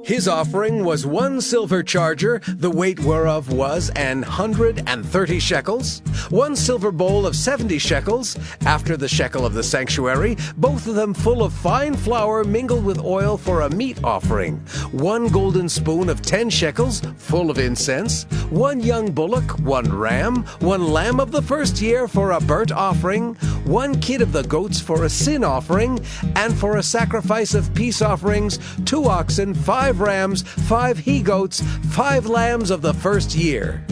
His offering was 1 silver charger, the weight whereof was 130 shekels, 1 silver bowl of 70 shekels, after the shekel of the sanctuary, both of them full of fine flour mingled with oil for a meat offering, 1 golden spoon of 10 shekels, full of incense, 1 young bullock, 1 ram, 1 lamb of the first year for a burnt offering, 1 kid of the goats for a sin offering, and for a sacrifice of peace offerings, 2 oxen, 5 rams, 5 he-goats, 5 lambs of the first year.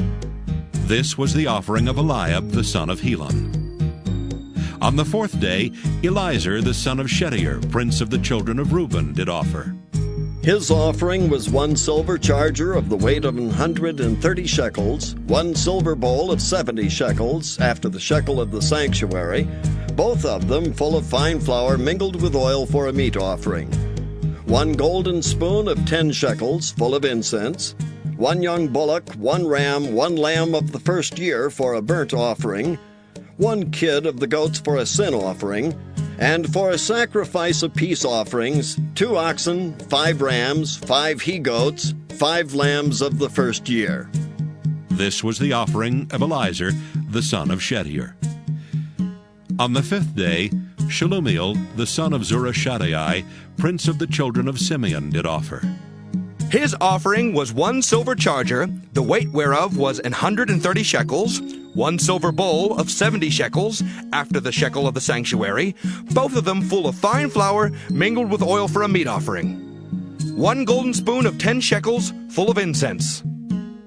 This was the offering of Eliab the son of Helon. On the fourth day, Elizur the son of Shedeur, prince of the children of Reuben, did offer. His offering was 1 silver charger of the weight of 130 shekels, 1 silver bowl of 70 shekels, after the shekel of the sanctuary, both of them full of fine flour mingled with oil for a meat offering. 1 golden spoon of 10 shekels full of incense, 1 young bullock, 1 ram, 1 lamb of the first year for a burnt offering, 1 kid of the goats for a sin offering, and for a sacrifice of peace offerings, 2 oxen, 5 rams, 5 he-goats, 5 lambs of the first year. This was the offering of Eliezer, the son of Shedeur. On the 5th day, Shelumiel, the son of Zurishaddai, prince of the children of Simeon, did offer. His offering was 1 silver charger, the weight whereof was 130 shekels, 1 silver bowl of 70 shekels, after the shekel of the sanctuary, both of them full of fine flour, mingled with oil for a meat offering. 1 golden spoon of 10 shekels, full of incense.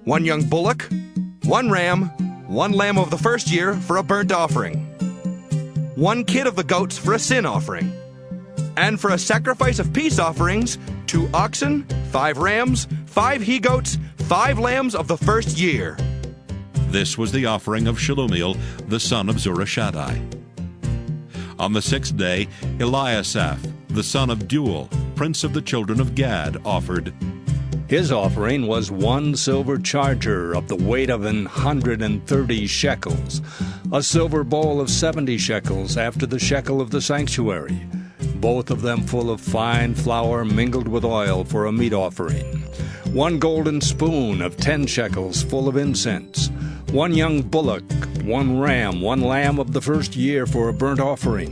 1 young bullock, 1 ram, 1 lamb of the first year for a burnt offering. 1 kid of the goats for a sin offering. And for a sacrifice of peace offerings, 2 oxen, 5 rams, 5 he-goats, 5 lambs of the first year. This was the offering of Shelumiel, the son of Zurishaddai. On the 6th day, Eliasaph, the son of Deuel, prince of the children of Gad, offered. His offering was 1 silver charger of the weight of 130 shekels, a silver bowl of 70 shekels after the shekel of the sanctuary, both of them full of fine flour mingled with oil for a meat offering. 1 golden spoon of 10 shekels full of incense. 1 young bullock, 1 ram, 1 lamb of the first year for a burnt offering.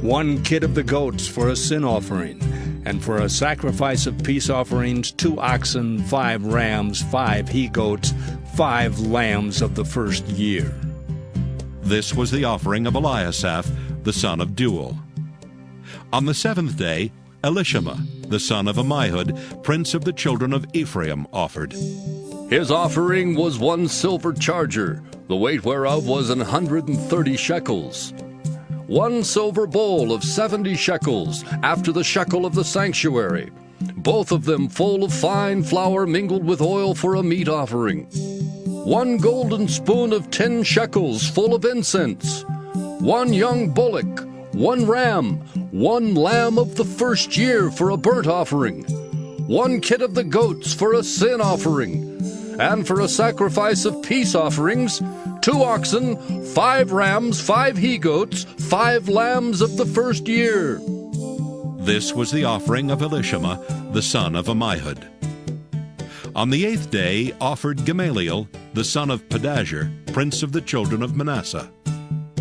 1 kid of the goats for a sin offering. And for a sacrifice of peace offerings, 2 oxen, 5 rams, 5 he-goats, 5 lambs of the first year. This was the offering of Eliasaph, the son of Deuel. On the 7th day, Elishama, the son of Ammihud, prince of the children of Ephraim, offered. His offering was 1 silver charger, the weight whereof was 130 shekels. 1 silver bowl of 70 shekels, after the shekel of the sanctuary, both of them full of fine flour mingled with oil for a meat offering. 1 golden spoon of 10 shekels full of incense. 1 young bullock, 1 ram, 1 lamb of the first year for a burnt offering. 1 kid of the goats for a sin offering. And for a sacrifice of peace offerings, 2 oxen, 5 rams, 5 he-goats, 5 lambs of the first year. This was the offering of Elishama, the son of Ammihud. On the 8th day offered Gamaliel, the son of Pedahzur, prince of the children of Manasseh.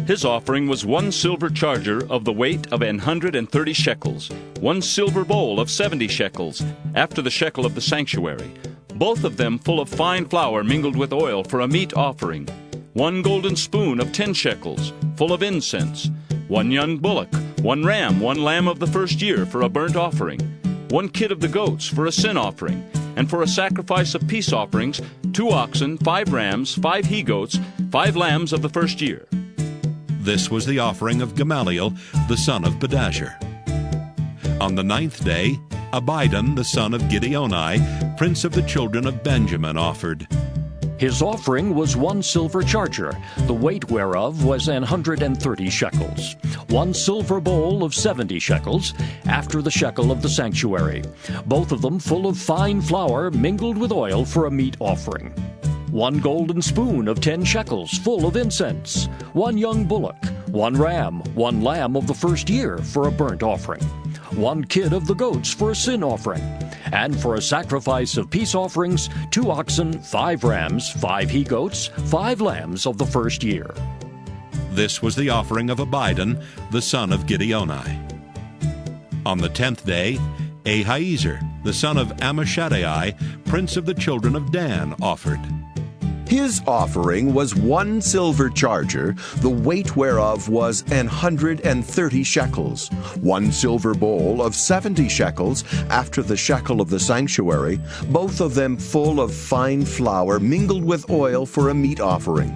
His offering was 1 silver charger of the weight of 130 shekels, 1 silver bowl of 70 shekels, after the shekel of the sanctuary, both of them full of fine flour mingled with oil for a meat offering. 1 golden spoon of 10 shekels, full of incense. 1 young bullock, 1 ram, 1 lamb of the first year for a burnt offering. 1 kid of the goats for a sin offering. And for a sacrifice of peace offerings, 2 oxen, 5 rams, 5 he-goats, 5 lambs of the first year. This was the offering of Gamaliel, the son of Pedahzur. On the 9th day, Abidan, the son of Gideoni, prince of the children of Benjamin, offered. His offering was 1 silver charger, the weight whereof was 130 shekels, 1 silver bowl of 70 shekels, after the shekel of the sanctuary, both of them full of fine flour mingled with oil for a meat offering. 1 golden spoon of 10 shekels full of incense, 1 young bullock, 1 ram, 1 lamb of the first year for a burnt offering, 1 kid of the goats for a sin offering, and for a sacrifice of peace offerings, 2 oxen, 5 rams, 5 he-goats, 5 lambs of the first year. This was the offering of Abidan, the son of Gideoni. On the 10th day, Ahiezer, the son of Ammishaddai, prince of the children of Dan, offered. His offering was 1 silver charger, the weight whereof was 130 shekels, 1 silver bowl of 70 shekels, after the shekel of the sanctuary, both of them full of fine flour mingled with oil for a meat offering.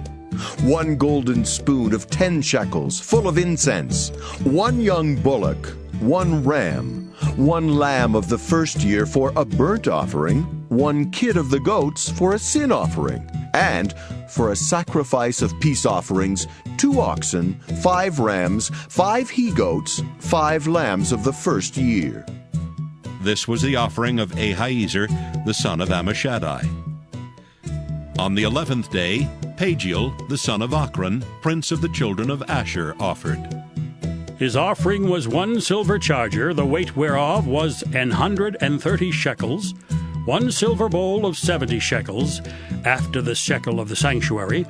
1 golden spoon of 10 shekels, full of incense, 1 young bullock, 1 ram, 1 lamb of the first year for a burnt offering, 1 kid of the goats for a sin offering, And for a sacrifice of peace offerings, 2 oxen, 5 rams, 5 he-goats, 5 lambs of the first year. This was the offering of Ahiezer, the son of Ammishaddai. On the 11th day, Pagiel, the son of Ochran, prince of the children of Asher, offered. His offering was 1 silver charger, the weight whereof was 130 shekels, 1 silver bowl of 70 shekels, after the shekel of the sanctuary,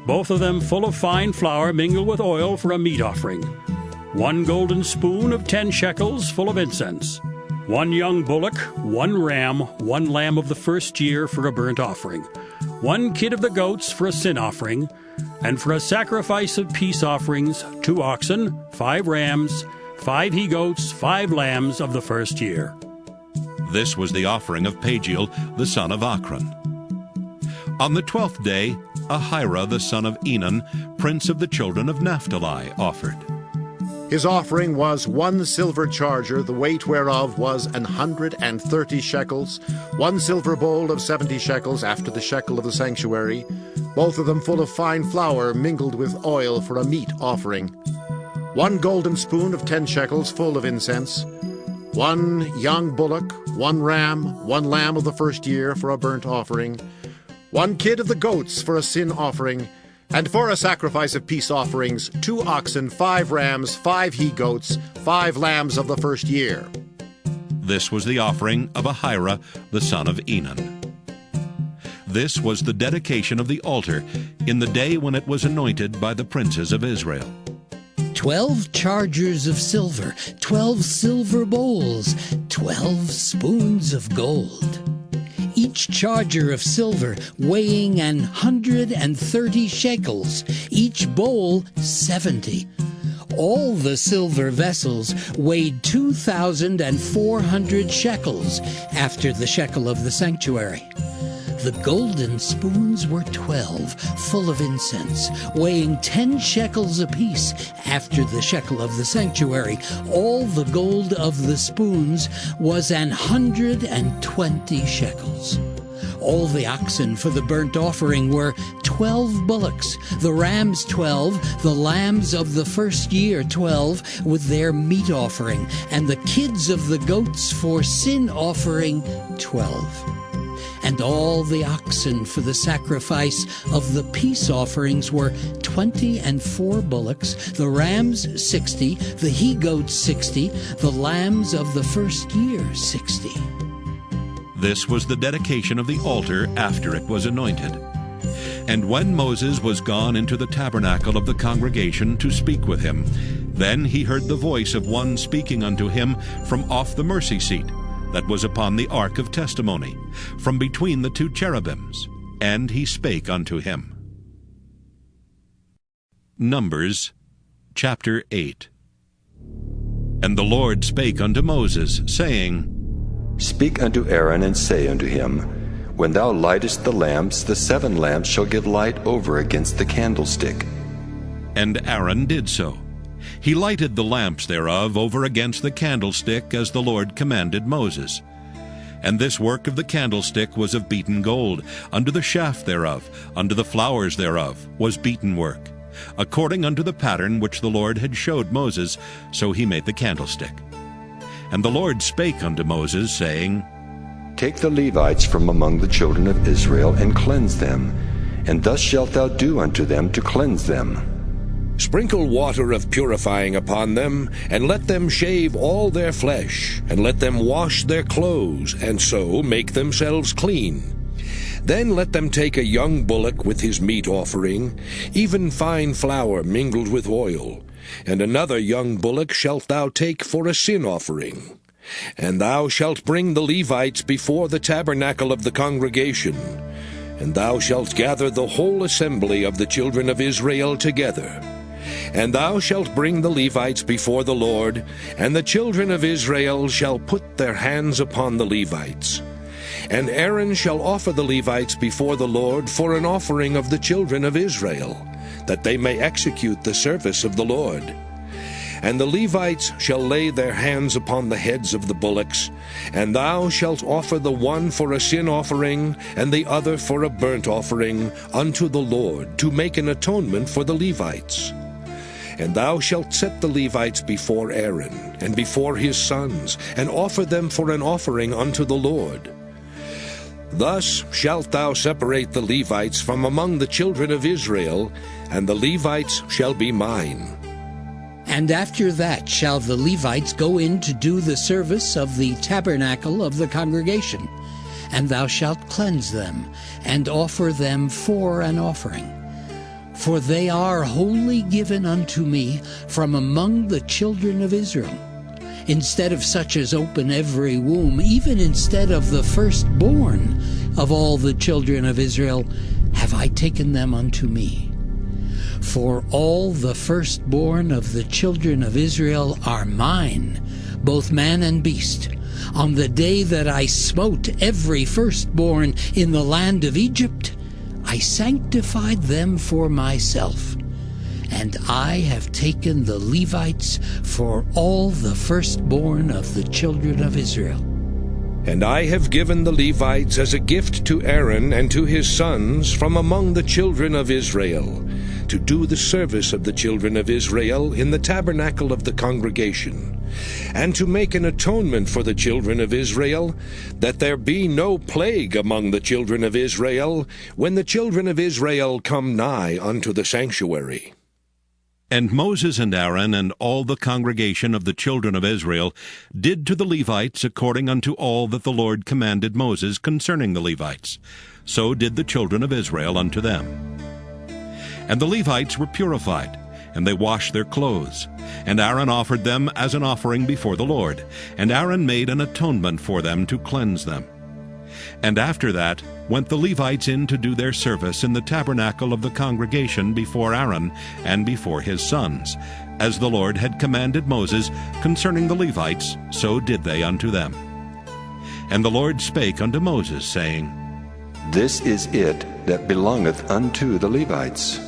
both of them full of fine flour mingled with oil for a meat offering, 1 golden spoon of 10 shekels full of incense, 1 young bullock, 1 ram, 1 lamb of the first year for a burnt offering, 1 kid of the goats for a sin offering, and for a sacrifice of peace offerings, 2 oxen, 5 rams, 5 he-goats, 5 lambs of the first year. This was the offering of Pagiel, the son of Ochran. On the 12th day, Ahira, the son of Enan, prince of the children of Naphtali, offered. His offering was 1 silver charger, the weight whereof was 130 shekels, 1 silver bowl of 70 shekels after the shekel of the sanctuary, both of them full of fine flour mingled with oil for a meat offering, 1 golden spoon of 10 shekels full of incense, 1 young bullock, 1 ram, 1 lamb of the first year for a burnt offering, 1 kid of the goats for a sin offering, and for a sacrifice of peace offerings, 2 oxen, 5 rams, 5 he-goats, 5 lambs of the first year. This was the offering of Ahira, the son of Enan. This was the dedication of the altar in the day when it was anointed by the princes of Israel. 12 chargers of silver, 12 silver bowls, 12 spoons of gold. Each charger of silver weighing 130 shekels, each bowl 70. All the silver vessels weighed 2,400 shekels after the shekel of the sanctuary. The golden spoons were 12, full of incense, weighing 10 shekels apiece after the shekel of the sanctuary. All the gold of the spoons was 120 shekels. All the oxen for the burnt offering were 12 bullocks, the rams 12, the lambs of the first year 12, with their meat offering, and the kids of the goats for sin offering 12. And all the oxen for the sacrifice of the peace offerings were 24 bullocks, the rams 60, the he-goats 60, the lambs of the first year 60. This was the dedication of the altar after it was anointed. And when Moses was gone into the tabernacle of the congregation to speak with him, then he heard the voice of one speaking unto him from off the mercy seat that was upon the ark of testimony, from between the 2 cherubims, and he spake unto him. Numbers chapter 8. And the Lord spake unto Moses, saying, Speak unto Aaron, and say unto him, When thou lightest the lamps, the 7 lamps shall give light over against the candlestick. And Aaron did so. He lighted the lamps thereof over against the candlestick, as the Lord commanded Moses. And this work of the candlestick was of beaten gold. Unto the shaft thereof, unto the flowers thereof, was beaten work. According unto the pattern which the Lord had showed Moses, so he made the candlestick. And the Lord spake unto Moses, saying, Take the Levites from among the children of Israel, and cleanse them, and thus shalt thou do unto them to cleanse them. Sprinkle water of purifying upon them, and let them shave all their flesh, and let them wash their clothes, and so make themselves clean. Then let them take a young bullock with his meat offering, even fine flour mingled with oil, and another young bullock shalt thou take for a sin offering. And thou shalt bring the Levites before the tabernacle of the congregation, and thou shalt gather the whole assembly of the children of Israel together. And thou shalt bring the Levites before the Lord, and the children of Israel shall put their hands upon the Levites. And Aaron shall offer the Levites before the Lord for an offering of the children of Israel, that they may execute the service of the Lord. And the Levites shall lay their hands upon the heads of the bullocks, and thou shalt offer the one for a sin offering, and the other for a burnt offering, unto the Lord, to make an atonement for the Levites. And thou shalt set the Levites before Aaron, and before his sons, and offer them for an offering unto the Lord. Thus shalt thou separate the Levites from among the children of Israel, and the Levites shall be mine. And after that shall the Levites go in to do the service of the tabernacle of the congregation, and thou shalt cleanse them, and offer them for an offering. For they are wholly given unto me from among the children of Israel. Instead of such as open every womb, even instead of the firstborn of all the children of Israel, have I taken them unto me. For all the firstborn of the children of Israel are mine, both man and beast. On the day that I smote every firstborn in the land of Egypt, I sanctified them for myself. And I have taken the Levites for all the firstborn of the children of Israel. And I have given the Levites as a gift to Aaron and to his sons from among the children of Israel, to do the service of the children of Israel in the tabernacle of the congregation, and to make an atonement for the children of Israel, that there be no plague among the children of Israel, when the children of Israel come nigh unto the sanctuary. And Moses and Aaron and all the congregation of the children of Israel did to the Levites according unto all that the Lord commanded Moses concerning the Levites. So did the children of Israel unto them. And the Levites were purified, and they washed their clothes. And Aaron offered them as an offering before the Lord. And Aaron made an atonement for them to cleanse them. And after that went the Levites in to do their service in the tabernacle of the congregation before Aaron and before his sons. As the Lord had commanded Moses concerning the Levites, so did they unto them. And the Lord spake unto Moses, saying, This is it that belongeth unto the Levites.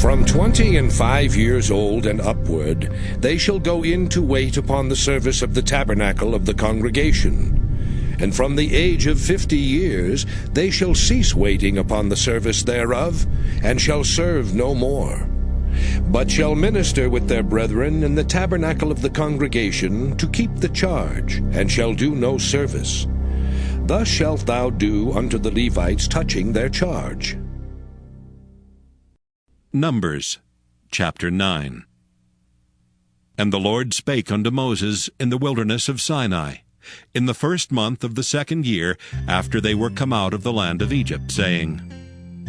From 25 years old and upward, they shall go in to wait upon the service of the tabernacle of the congregation. And from the age of 50 years they shall cease waiting upon the service thereof, and shall serve no more, but shall minister with their brethren in the tabernacle of the congregation to keep the charge, and shall do no service. Thus shalt thou do unto the Levites touching their charge. Numbers chapter 9. And the Lord spake unto Moses in the wilderness of Sinai, in the 1st month of the 2nd year after they were come out of the land of Egypt, saying,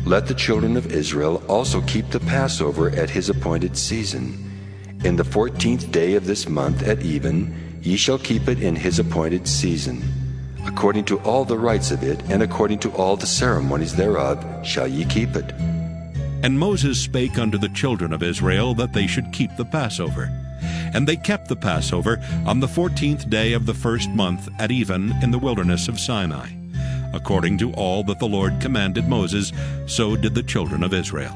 Let the children of Israel also keep the Passover at his appointed season. In the 14th day of this month at even, ye shall keep it in his appointed season. According to all the rites of it, and according to all the ceremonies thereof, shall ye keep it. And Moses spake unto the children of Israel that they should keep the Passover. And they kept the Passover on the 14th day of the 1st month at even in the wilderness of Sinai. According to all that the Lord commanded Moses, so did the children of Israel.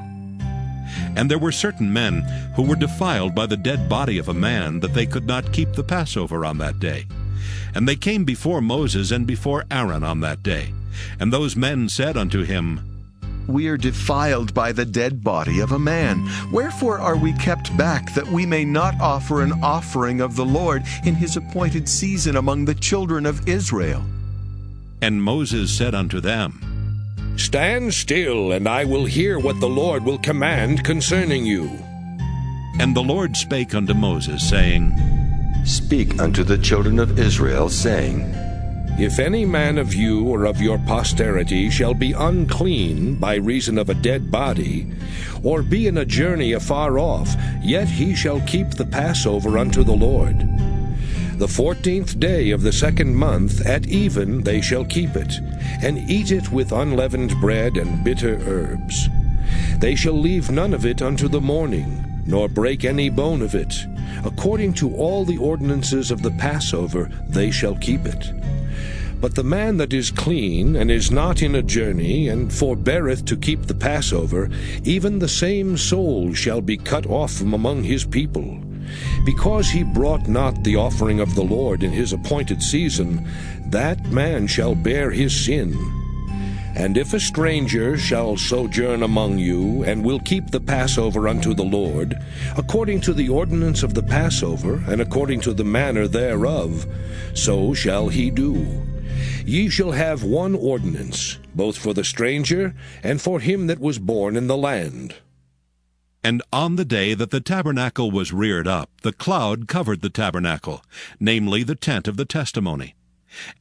And there were certain men who were defiled by the dead body of a man, that they could not keep the Passover on that day. And they came before Moses and before Aaron on that day. And those men said unto him, We are defiled by the dead body of a man. Wherefore are we kept back, that we may not offer an offering of the Lord in his appointed season among the children of Israel? And Moses said unto them, Stand still, and I will hear what the Lord will command concerning you. And the Lord spake unto Moses, saying, Speak unto the children of Israel, saying, If any man of you or of your posterity shall be unclean by reason of a dead body, or be in a journey afar off, yet he shall keep the Passover unto the Lord. The 14th day of the 2nd month at even they shall keep it, and eat it with unleavened bread and bitter herbs. They shall leave none of it unto the morning, nor break any bone of it. According to all the ordinances of the Passover they shall keep it. But the man that is clean, and is not in a journey, and forbeareth to keep the Passover, even the same soul shall be cut off from among his people. because he brought not the offering of the Lord in his appointed season, that man shall bear his sin. And if a stranger shall sojourn among you, and will keep the Passover unto the Lord, according to the ordinance of the Passover, and according to the manner thereof, so shall he do. Ye shall have one ordinance, both for the stranger, and for him that was born in the land. And on the day that the tabernacle was reared up, the cloud covered the tabernacle, namely the tent of the testimony.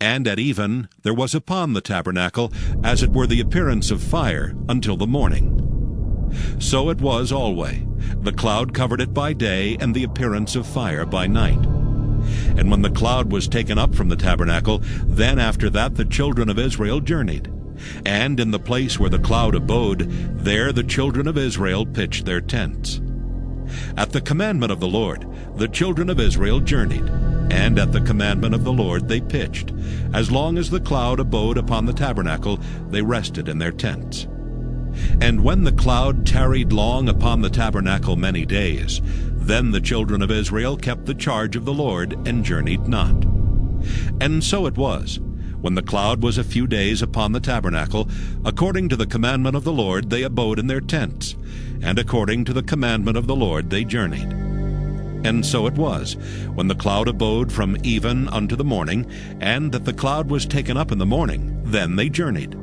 And at even there was upon the tabernacle as it were the appearance of fire until the morning. So it was always. The cloud covered it by day, and the appearance of fire by night. And when the cloud was taken up from the tabernacle, then after that the children of Israel journeyed. And in the place where the cloud abode, there the children of Israel pitched their tents. At the commandment of the Lord, the children of Israel journeyed, and at the commandment of the Lord they pitched. As long as the cloud abode upon the tabernacle, they rested in their tents. And when the cloud tarried long upon the tabernacle many days, then the children of Israel kept the charge of the Lord, and journeyed not. And so it was, when the cloud was a few days upon the tabernacle, according to the commandment of the Lord they abode in their tents, and according to the commandment of the Lord they journeyed. And so it was, when the cloud abode from even unto the morning, and that the cloud was taken up in the morning, then they journeyed.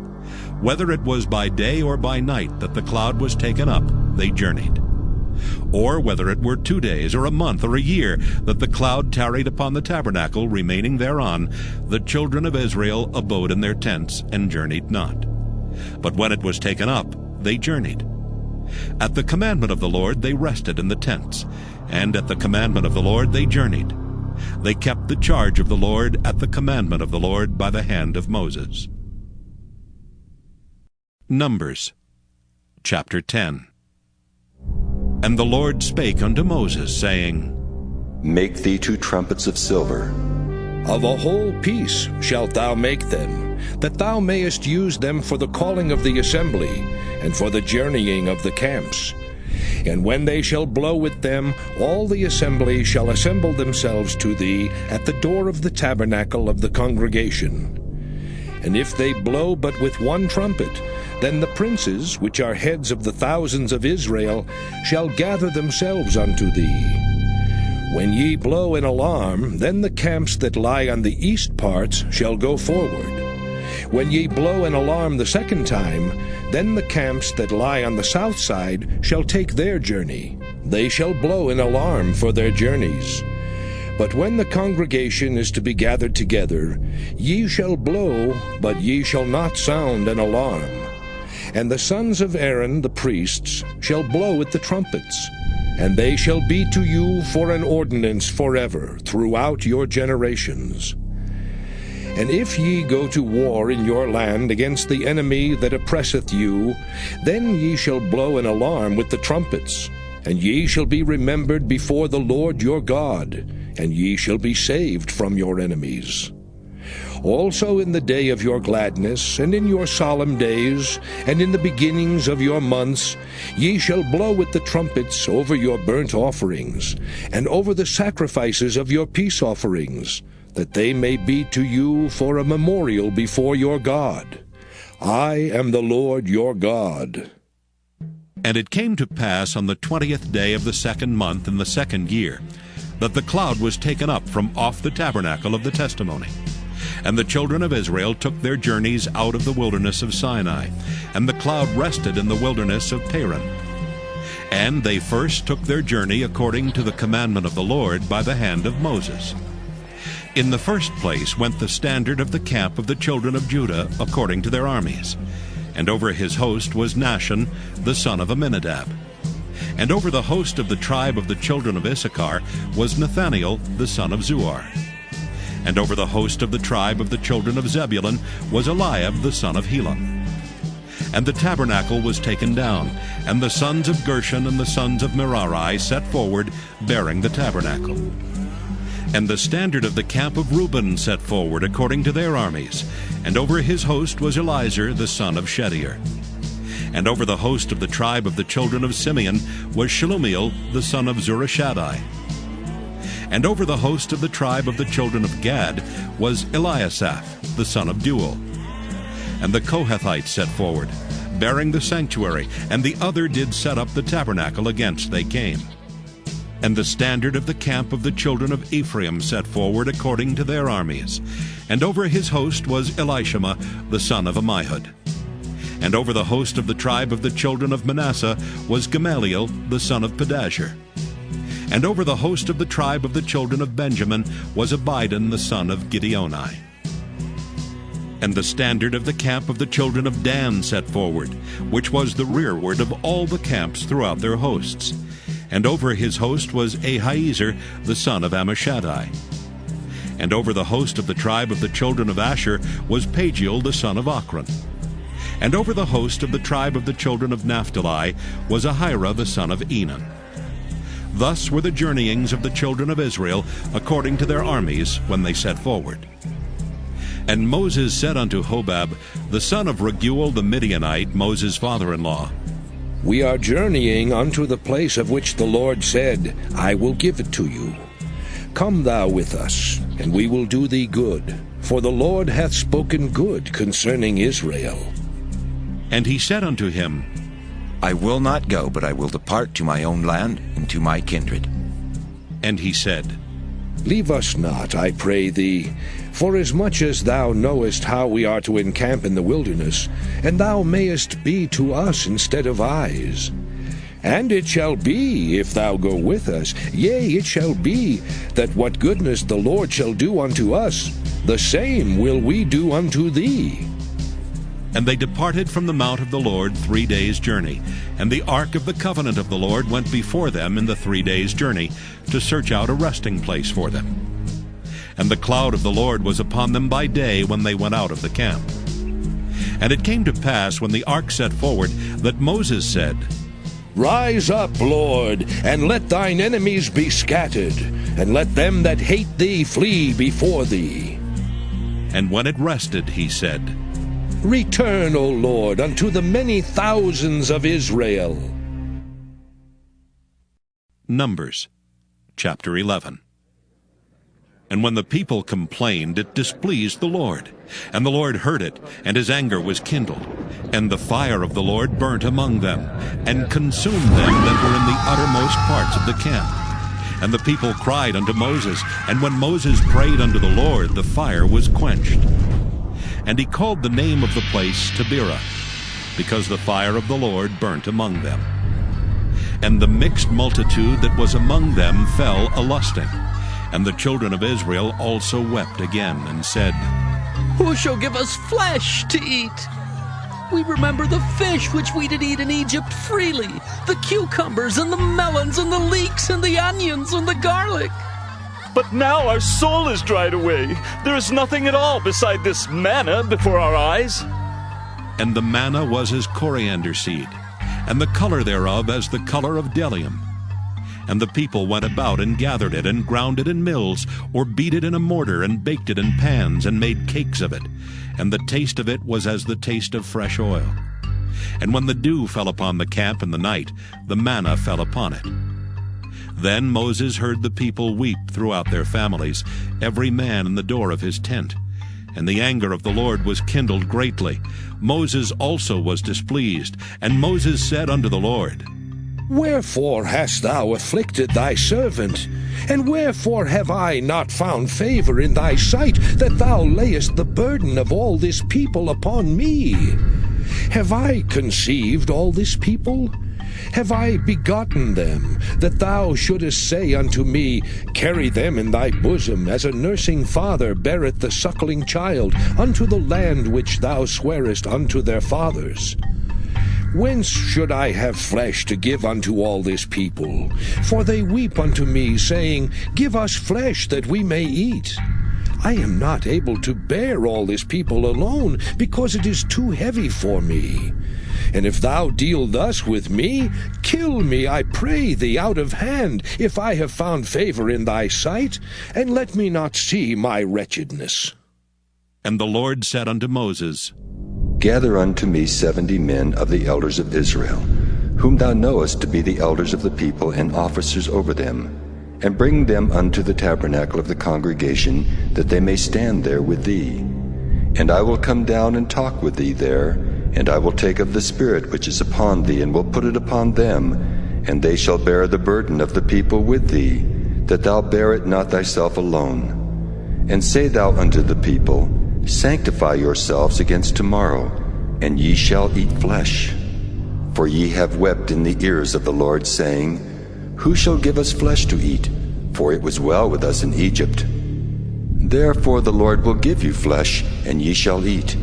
Whether it was by day or by night that the cloud was taken up, they journeyed. Or whether it were 2 days, or a month, or a year, that the cloud tarried upon the tabernacle, remaining thereon, the children of Israel abode in their tents, and journeyed not. But when it was taken up, they journeyed. At the commandment of the Lord they rested in the tents, and at the commandment of the Lord they journeyed. They kept the charge of the Lord at the commandment of the Lord by the hand of Moses. Numbers chapter 10. And the Lord spake unto Moses, saying, Make thee 2 trumpets of silver. Of a whole piece shalt thou make them, that thou mayest use them for the calling of the assembly, and for the journeying of the camps. And when they shall blow with them, all the assembly shall assemble themselves to thee at the door of the tabernacle of the congregation. And if they blow but with 1 trumpet, then the princes, which are heads of the thousands of Israel, shall gather themselves unto thee. When ye blow an alarm, then the camps that lie on the east parts shall go forward. When ye blow an alarm the 2nd time, then the camps that lie on the south side shall take their journey. They shall blow an alarm for their journeys. But when the congregation is to be gathered together, ye shall blow, but ye shall not sound an alarm. And the sons of Aaron the priests shall blow at the trumpets, and they shall be to you for an ordinance forever throughout your generations. And if ye go to war in your land against the enemy that oppresseth you, then ye shall blow an alarm with the trumpets, and ye shall be remembered before the Lord your God, and ye shall be saved from your enemies. Also in the day of your gladness, and in your solemn days, and in the beginnings of your months, ye shall blow with the trumpets over your burnt offerings, and over the sacrifices of your peace offerings, that they may be to you for a memorial before your God. I am the Lord your God. And it came to pass on the 20th day of the 2nd month in the 2nd year, that the cloud was taken up from off the tabernacle of the testimony. And the children of Israel took their journeys out of the wilderness of Sinai, and the cloud rested in the wilderness of Paran. And they first took their journey according to the commandment of the Lord by the hand of Moses. In the first place went the standard of the camp of the children of Judah according to their armies. And over his host was Nahshon, the son of Amminadab. And over the host of the tribe of the children of Issachar was Nathaniel, the son of Zuar. And over the host of the tribe of the children of Zebulun was Eliab, the son of Helon. And the tabernacle was taken down, and the sons of Gershon and the sons of Merari set forward, bearing the tabernacle. And the standard of the camp of Reuben set forward according to their armies, and over his host was Elizur the son of Shedeur. And over the host of the tribe of the children of Simeon was Shelumiel the son of Zurishaddai. And over the host of the tribe of the children of Gad was Eliasaph, the son of Deuel. And the Kohathites set forward, bearing the sanctuary, and the other did set up the tabernacle against they came. And the standard of the camp of the children of Ephraim set forward according to their armies. And over his host was Elishama, the son of Ammihud. And over the host of the tribe of the children of Manasseh was Gamaliel, the son of Pedashur. And over the host of the tribe of the children of Benjamin was Abidan, the son of Gideoni. And the standard of the camp of the children of Dan set forward, which was the rearward of all the camps throughout their hosts. And over his host was Ahiezer, the son of Ammishaddai. And over the host of the tribe of the children of Asher was Pagiel, the son of Ochran. And over the host of the tribe of the children of Naphtali was Ahira, the son of Enan. Thus were the journeyings of the children of Israel according to their armies when they set forward. And Moses said unto Hobab, the son of Raguel the Midianite, Moses' father-in-law, We are journeying unto the place of which the Lord said, I will give it to you. Come thou with us, and we will do thee good, for the Lord hath spoken good concerning Israel. And he said unto him, I will not go, but I will depart to my own land and to my kindred. And he said, Leave us not, I pray thee, forasmuch as thou knowest how we are to encamp in the wilderness, and thou mayest be to us instead of eyes. And it shall be, if thou go with us, yea, it shall be, that what goodness the Lord shall do unto us, the same will we do unto thee. And they departed from the mount of the Lord 3 days' journey, and the ark of the covenant of the Lord went before them in the 3 days' journey, to search out a resting place for them. And the cloud of the Lord was upon them by day when they went out of the camp. And it came to pass, when the ark set forward, that Moses said, Rise up, Lord, and let thine enemies be scattered, and let them that hate thee flee before thee. And when it rested, he said, Return, O Lord, unto the many thousands of Israel. Numbers chapter 11. And when the people complained, it displeased the Lord. And the Lord heard it, and his anger was kindled. And the fire of the Lord burnt among them, and consumed them that were in the uttermost parts of the camp. And the people cried unto Moses, and when Moses prayed unto the Lord, the fire was quenched. And he called the name of the place Taberah, because the fire of the Lord burnt among them. And the mixed multitude that was among them fell a-lusting. And the children of Israel also wept again, and said, Who shall give us flesh to eat? We remember the fish which we did eat in Egypt freely, the cucumbers and the melons and the leeks and the onions and the garlic. But now our soul is dried away. There is nothing at all beside this manna before our eyes. And the manna was as coriander seed, and the color thereof as the color of bdellium. And the people went about and gathered it, and ground it in mills, or beat it in a mortar, and baked it in pans, and made cakes of it. And the taste of it was as the taste of fresh oil. And when the dew fell upon the camp in the night, the manna fell upon it. Then Moses heard the people weep throughout their families, every man in the door of his tent. And the anger of the Lord was kindled greatly. Moses also was displeased. And Moses said unto the Lord, Wherefore hast thou afflicted thy servant? And wherefore have I not found favor in thy sight, that thou layest the burden of all this people upon me? Have I conceived all this people? Have I begotten them, that thou shouldest say unto me, Carry them in thy bosom, as a nursing father beareth the suckling child, unto the land which thou swarest unto their fathers? Whence should I have flesh to give unto all this people? For they weep unto me, saying, Give us flesh that we may eat. I am not able to bear all this people alone, because it is too heavy for me. And if thou deal thus with me, kill me, I pray thee, out of hand, if I have found favor in thy sight, and let me not see my wretchedness. And the Lord said unto Moses, Gather unto me 70 men of the elders of Israel, whom thou knowest to be the elders of the people and officers over them, and bring them unto the tabernacle of the congregation, that they may stand there with thee. And I will come down and talk with thee there, and I will take of the Spirit which is upon thee, and will put it upon them, and they shall bear the burden of the people with thee, that thou bear it not thyself alone. And say thou unto the people, Sanctify yourselves against tomorrow, and ye shall eat flesh. For ye have wept in the ears of the Lord, saying, Who shall give us flesh to eat? For it was well with us in Egypt. Therefore the Lord will give you flesh, and ye shall eat.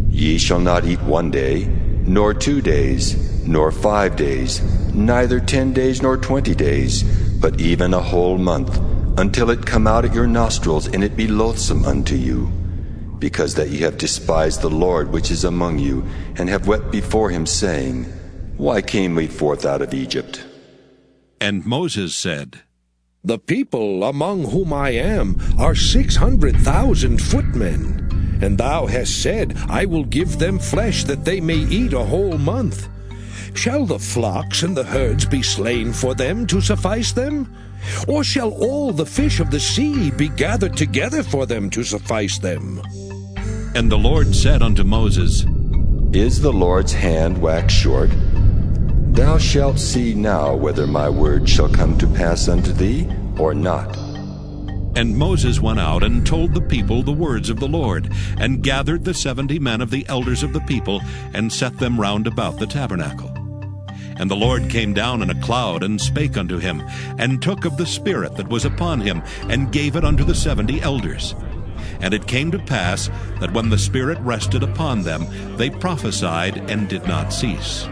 Ye shall not eat 1 day, nor 2 days, nor 5 days, neither 10 days nor 20 days, but even a whole month, until it come out at your nostrils, and it be loathsome unto you. Because that ye have despised the Lord which is among you, and have wept before him, saying, Why came we forth out of Egypt? And Moses said, The people among whom I am are 600,000 footmen. And thou hast said, I will give them flesh that they may eat a whole month. Shall the flocks and the herds be slain for them to suffice them? Or shall all the fish of the sea be gathered together for them to suffice them? And the Lord said unto Moses, Is the Lord's hand waxed short? Thou shalt see now whether my word shall come to pass unto thee, or not. And Moses went out and told the people the words of the Lord, and gathered the 70 men of the elders of the people, and set them round about the tabernacle. And the Lord came down in a cloud, and spake unto him, and took of the Spirit that was upon him, and gave it unto the 70 elders. And it came to pass that when the Spirit rested upon them, they prophesied and did not cease.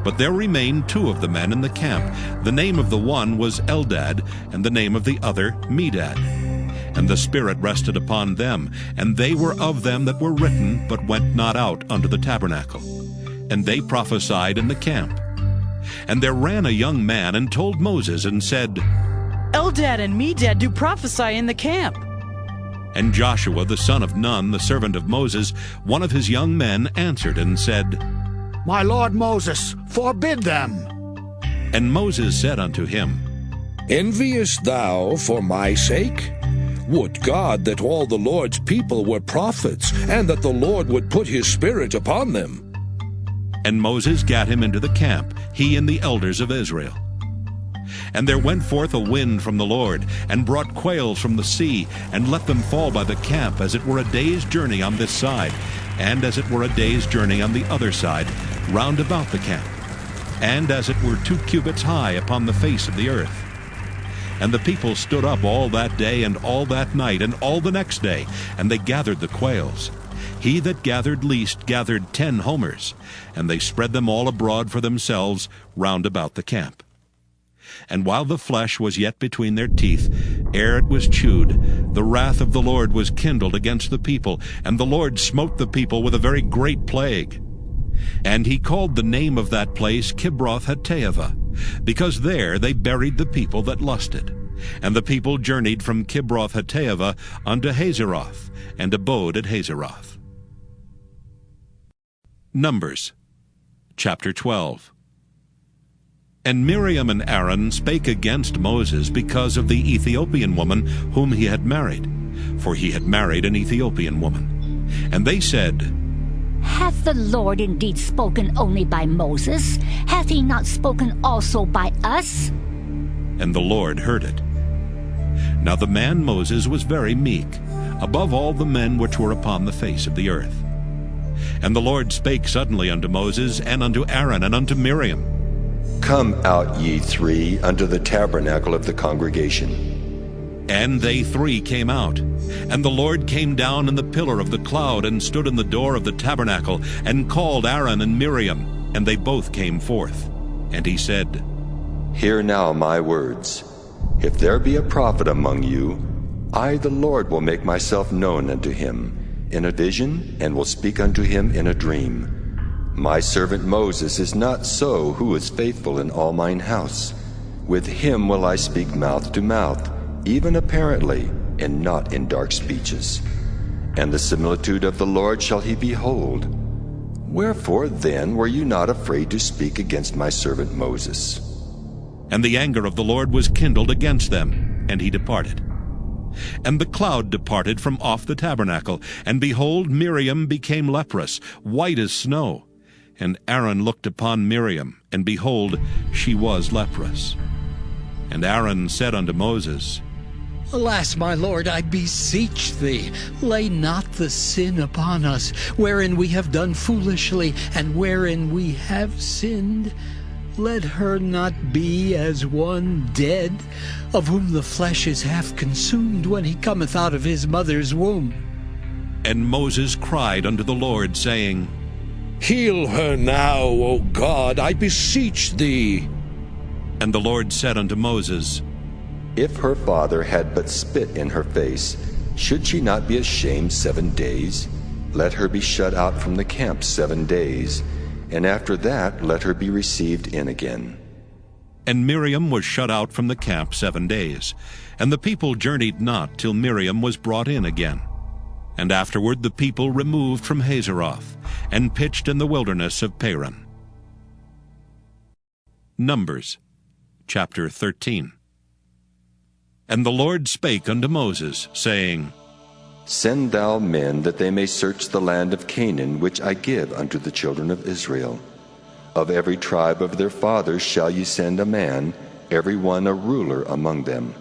But there remained 2 of the men in the camp. The name of the one was Eldad, and the name of the other Medad. And the Spirit rested upon them, and they were of them that were written, but went not out unto the tabernacle. And they prophesied in the camp. And there ran a young man, and told Moses, and said, Eldad and Medad do prophesy in the camp. And Joshua the son of Nun, the servant of Moses, one of his young men, answered and said, My lord Moses, forbid them. And Moses said unto him, Enviest thou for my sake? Would God that all the Lord's people were prophets, and that the Lord would put his Spirit upon them. And Moses gat him into the camp, he and the elders of Israel. And there went forth a wind from the Lord, and brought quails from the sea, and let them fall by the camp, as it were a day's journey on this side, and as it were a day's journey on the other side, round about the camp, and as it were 2 cubits high upon the face of the earth. And the people stood up all that day, and all that night, and all the next day, and they gathered the quails. He that gathered least gathered 10 homers, and they spread them all abroad for themselves round about the camp. And while the flesh was yet between their teeth, ere it was chewed, the wrath of the Lord was kindled against the people, and the Lord smote the people with a very great plague. And he called the name of that place Kibroth-Hattaavah, because there they buried the people that lusted. And the people journeyed from Kibroth-Hattaavah unto Hazeroth, and abode at Hazeroth. Numbers chapter 12. And Miriam and Aaron spake against Moses because of the Ethiopian woman whom he had married, for he had married an Ethiopian woman. And they said, Hath the Lord indeed spoken only by Moses? Hath he not spoken also by us? And the Lord heard it. Now the man Moses was very meek, above all the men which were upon the face of the earth. And the Lord spake suddenly unto Moses, and unto Aaron, and unto Miriam. Come out, ye 3, unto the tabernacle of the congregation. And they 3 came out. And the Lord came down in the pillar of the cloud, and stood in the door of the tabernacle, and called Aaron and Miriam, and they both came forth. And he said, Hear now my words. If there be a prophet among you, I the Lord will make myself known unto him in a vision, and will speak unto him in a dream. My servant Moses is not so, who is faithful in all mine house. With him will I speak mouth to mouth, even apparently, and not in dark speeches. And the similitude of the Lord shall he behold. Wherefore then were you not afraid to speak against my servant Moses? And the anger of the Lord was kindled against them, and he departed. And the cloud departed from off the tabernacle, and behold, Miriam became leprous, white as snow. And Aaron looked upon Miriam, and behold, she was leprous. And Aaron said unto Moses, Alas, my Lord, I beseech thee, lay not the sin upon us, wherein we have done foolishly, and wherein we have sinned. Let her not be as one dead, of whom the flesh is half consumed when he cometh out of his mother's womb. And Moses cried unto the Lord, saying, Heal her now, O God, I beseech thee. And the Lord said unto Moses, If her father had but spit in her face, should she not be ashamed 7 days? Let her be shut out from the camp 7 days, and after that let her be received in again. And Miriam was shut out from the camp 7 days, and the people journeyed not till Miriam was brought in again. And afterward the people removed from Hazeroth, and pitched in the wilderness of Paran. Numbers chapter 13. And the Lord spake unto Moses, saying, Send thou men, that they may search the land of Canaan, which I give unto the children of Israel. Of every tribe of their fathers shall ye send a man, every one a ruler among them.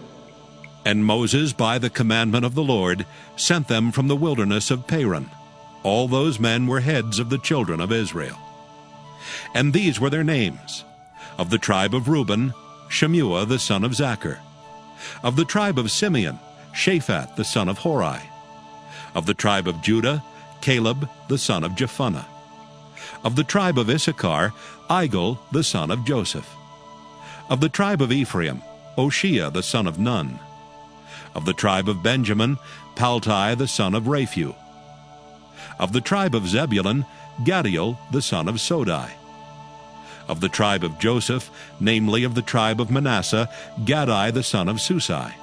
And Moses, by the commandment of the Lord, sent them from the wilderness of Paran. All those men were heads of the children of Israel. And these were their names: of the tribe of Reuben, Shemuah the son of Zachar; of the tribe of Simeon, Shaphat the son of Hori; of the tribe of Judah, Caleb the son of Jephunneh; of the tribe of Issachar, Igal the son of Joseph; of the tribe of Ephraim, Oshea the son of Nun; of the tribe of Benjamin, Paltai the son of Raphu; of the tribe of Zebulun, Gadiel the son of Sodai; of the tribe of Joseph, namely of the tribe of Manasseh, Gadai the son of Susai;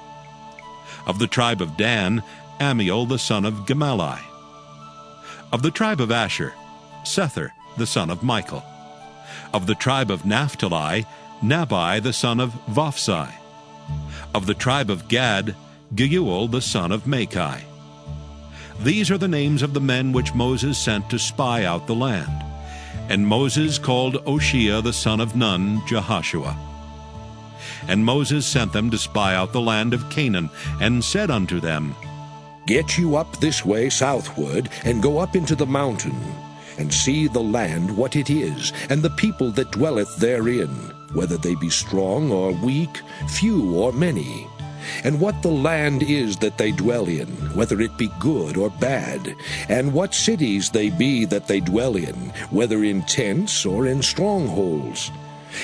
of the tribe of Dan, Amiel the son of Gemalli; of the tribe of Asher, Sethur the son of Michael; of the tribe of Naphtali, Nabai the son of Vophsi; of the tribe of Gad, Geuel the son of Machi. These are the names of the men which Moses sent to spy out the land. And Moses called Oshea the son of Nun Jehoshua. And Moses sent them to spy out the land of Canaan, and said unto them, Get you up this way southward, and go up into the mountain, and see the land what it is, and the people that dwelleth therein, whether they be strong or weak, few or many, and what the land is that they dwell in, whether it be good or bad, and what cities they be that they dwell in, whether in tents or in strongholds,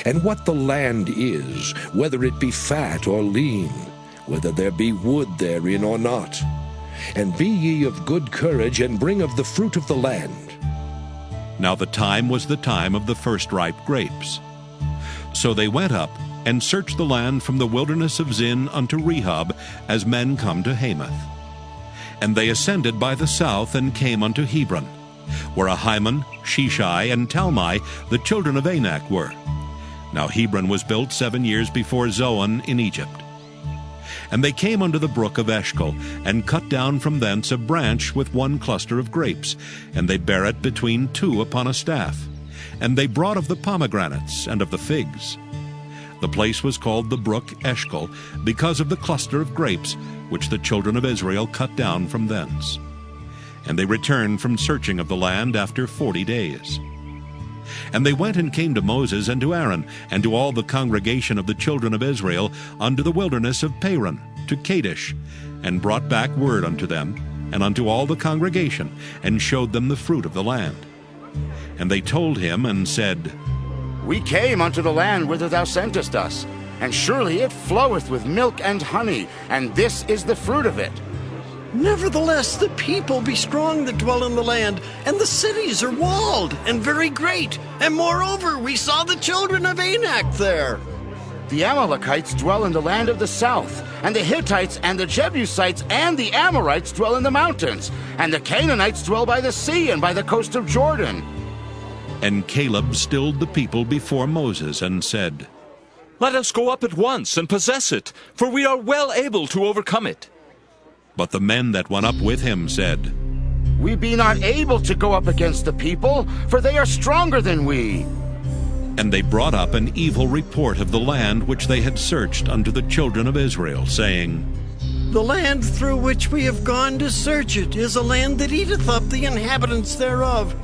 and what the land is, whether it be fat or lean, whether there be wood therein or not. And be ye of good courage, and bring of the fruit of the land. Now the time was the time of the first ripe grapes. So they went up, and searched the land from the wilderness of Zin unto Rehob, as men come to Hamath. And they ascended by the south, and came unto Hebron, where Ahiman, Sheshai, and Talmai, the children of Anak, were. Now Hebron was built 7 years before Zoan in Egypt. And they came unto the brook of Eshcol, and cut down from thence a branch with one cluster of grapes, and they bare it between two upon a staff. And they brought of the pomegranates and of the figs. The place was called the brook Eshcol, because of the cluster of grapes which the children of Israel cut down from thence. And they returned from searching of the land after 40 days. And they went and came to Moses and to Aaron, and to all the congregation of the children of Israel, unto the wilderness of Paran, to Kadesh, and brought back word unto them, and unto all the congregation, and showed them the fruit of the land. And they told him, and said, We came unto the land whither thou sentest us, and surely it floweth with milk and honey, and this is the fruit of it. Nevertheless, the people be strong that dwell in the land, and the cities are walled and very great. And moreover, we saw the children of Anak there. The Amalekites dwell in the land of the south, and the Hittites and the Jebusites and the Amorites dwell in the mountains, and the Canaanites dwell by the sea and by the coast of Jordan. And Caleb stilled the people before Moses, and said, Let us go up at once and possess it, for we are well able to overcome it. But the men that went up with him said, We be not able to go up against the people, for they are stronger than we. And they brought up an evil report of the land which they had searched unto the children of Israel, saying, The land through which we have gone to search it is a land that eateth up the inhabitants thereof.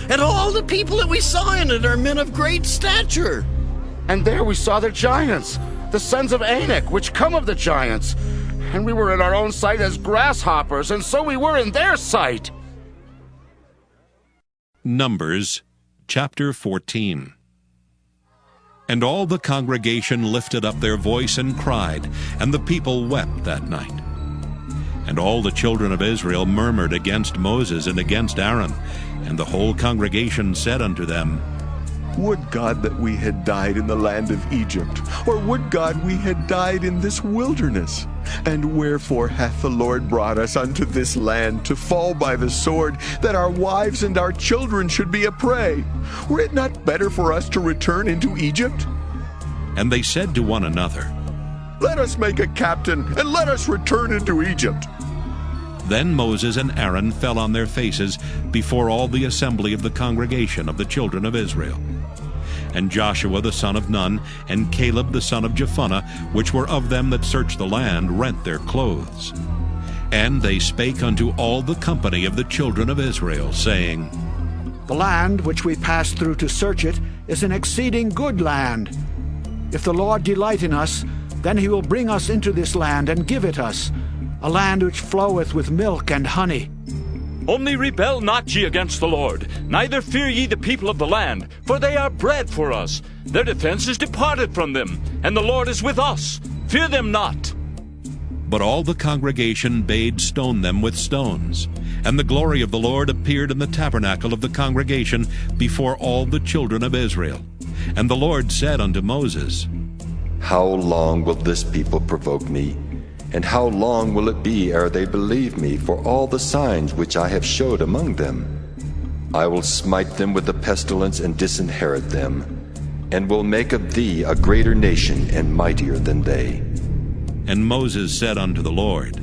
And all the people that we saw in it are men of great stature. And there we saw the giants, the sons of Anak, which come of the giants. And we were in our own sight as grasshoppers, and so we were in their sight. Numbers chapter 14. And all the congregation lifted up their voice and cried, and the people wept that night. And all the children of Israel murmured against Moses and against Aaron. And the whole congregation said unto them, Would God that we had died in the land of Egypt, or would God we had died in this wilderness? And wherefore hath the Lord brought us unto this land to fall by the sword, that our wives and our children should be a prey? Were it not better for us to return into Egypt? And they said to one another, Let us make a captain, and let us return into Egypt. Then Moses and Aaron fell on their faces before all the assembly of the congregation of the children of Israel. And Joshua the son of Nun, and Caleb the son of Jephunneh, which were of them that searched the land, rent their clothes. And they spake unto all the company of the children of Israel, saying, The land which we passed through to search it is an exceeding good land. If the Lord delight in us, then he will bring us into this land and give it us, a land which floweth with milk and honey. Only rebel not ye against the Lord, neither fear ye the people of the land, for they are bread for us. Their defense is departed from them, and the Lord is with us. Fear them not. But all the congregation bade stone them with stones. And the glory of the Lord appeared in the tabernacle of the congregation before all the children of Israel. And the Lord said unto Moses, How long will this people provoke me? And how long will it be ere they believe me for all the signs which I have showed among them? I will smite them with the pestilence and disinherit them, and will make of thee a greater nation and mightier than they. And Moses said unto the Lord,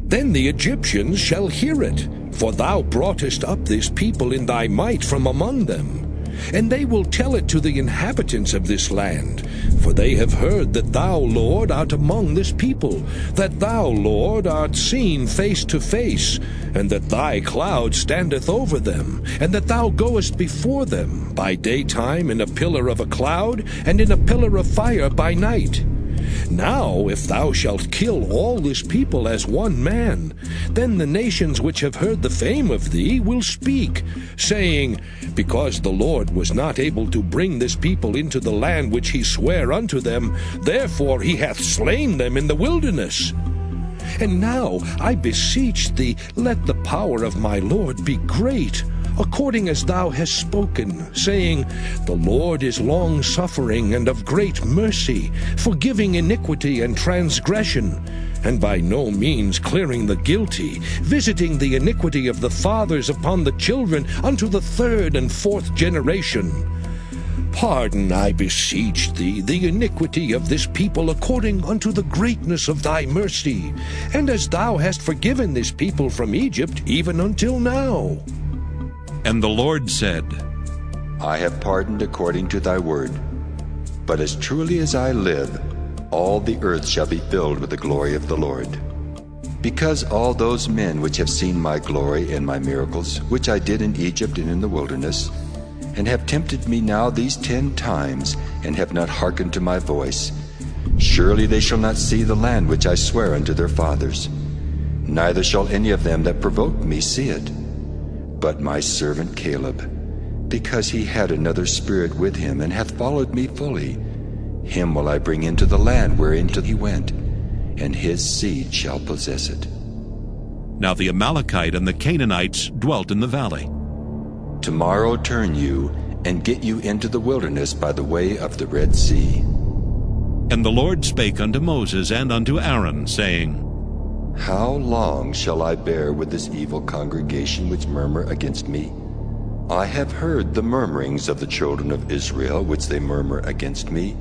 Then the Egyptians shall hear it, for thou broughtest up this people in thy might from among them. And they will tell it to the inhabitants of this land, for they have heard that thou, Lord, art among this people, that thou, Lord, art seen face to face, and that thy cloud standeth over them, and that thou goest before them by daytime in a pillar of a cloud, and in a pillar of fire by night. Now, if thou shalt kill all this people as one man, then the nations which have heard the fame of thee will speak, saying, Because the Lord was not able to bring this people into the land which he sware unto them, therefore he hath slain them in the wilderness. And now, I beseech thee, let the power of my Lord be great, according as thou hast spoken, saying, The Lord is long-suffering and of great mercy, forgiving iniquity and transgression, and by no means clearing the guilty, visiting the iniquity of the fathers upon the children unto the third and fourth generation. Pardon, I beseech thee, the iniquity of this people according unto the greatness of thy mercy, and as thou hast forgiven this people from Egypt even until now. And the Lord said, I have pardoned according to thy word. But as truly as I live, all the earth shall be filled with the glory of the Lord. Because all those men which have seen my glory and my miracles, which I did in Egypt and in the wilderness, and have tempted me now these 10 times, and have not hearkened to my voice, surely they shall not see the land which I swear unto their fathers, neither shall any of them that provoked me see it. But my servant Caleb, because he had another spirit with him, and hath followed me fully, him will I bring into the land whereinto he went, and his seed shall possess it. Now the Amalekite and the Canaanites dwelt in the valley. Tomorrow turn you, and get you into the wilderness by the way of the Red Sea. And the Lord spake unto Moses and unto Aaron, saying, How long shall I bear with this evil congregation which murmur against me? I have heard the murmurings of the children of Israel which they murmur against me.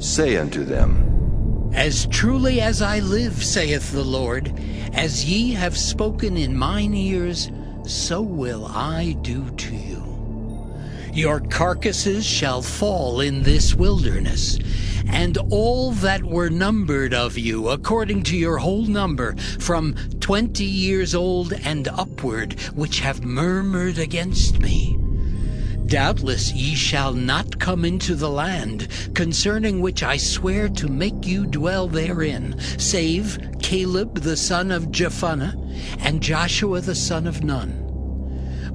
Say unto them, As truly as I live, saith the Lord, as ye have spoken in mine ears, so will I do to you. Your carcasses shall fall in this wilderness, and all that were numbered of you, according to your whole number, from 20 years old and upward, which have murmured against me. Doubtless ye shall not come into the land, concerning which I swear to make you dwell therein, save Caleb the son of Jephunneh, and Joshua the son of Nun.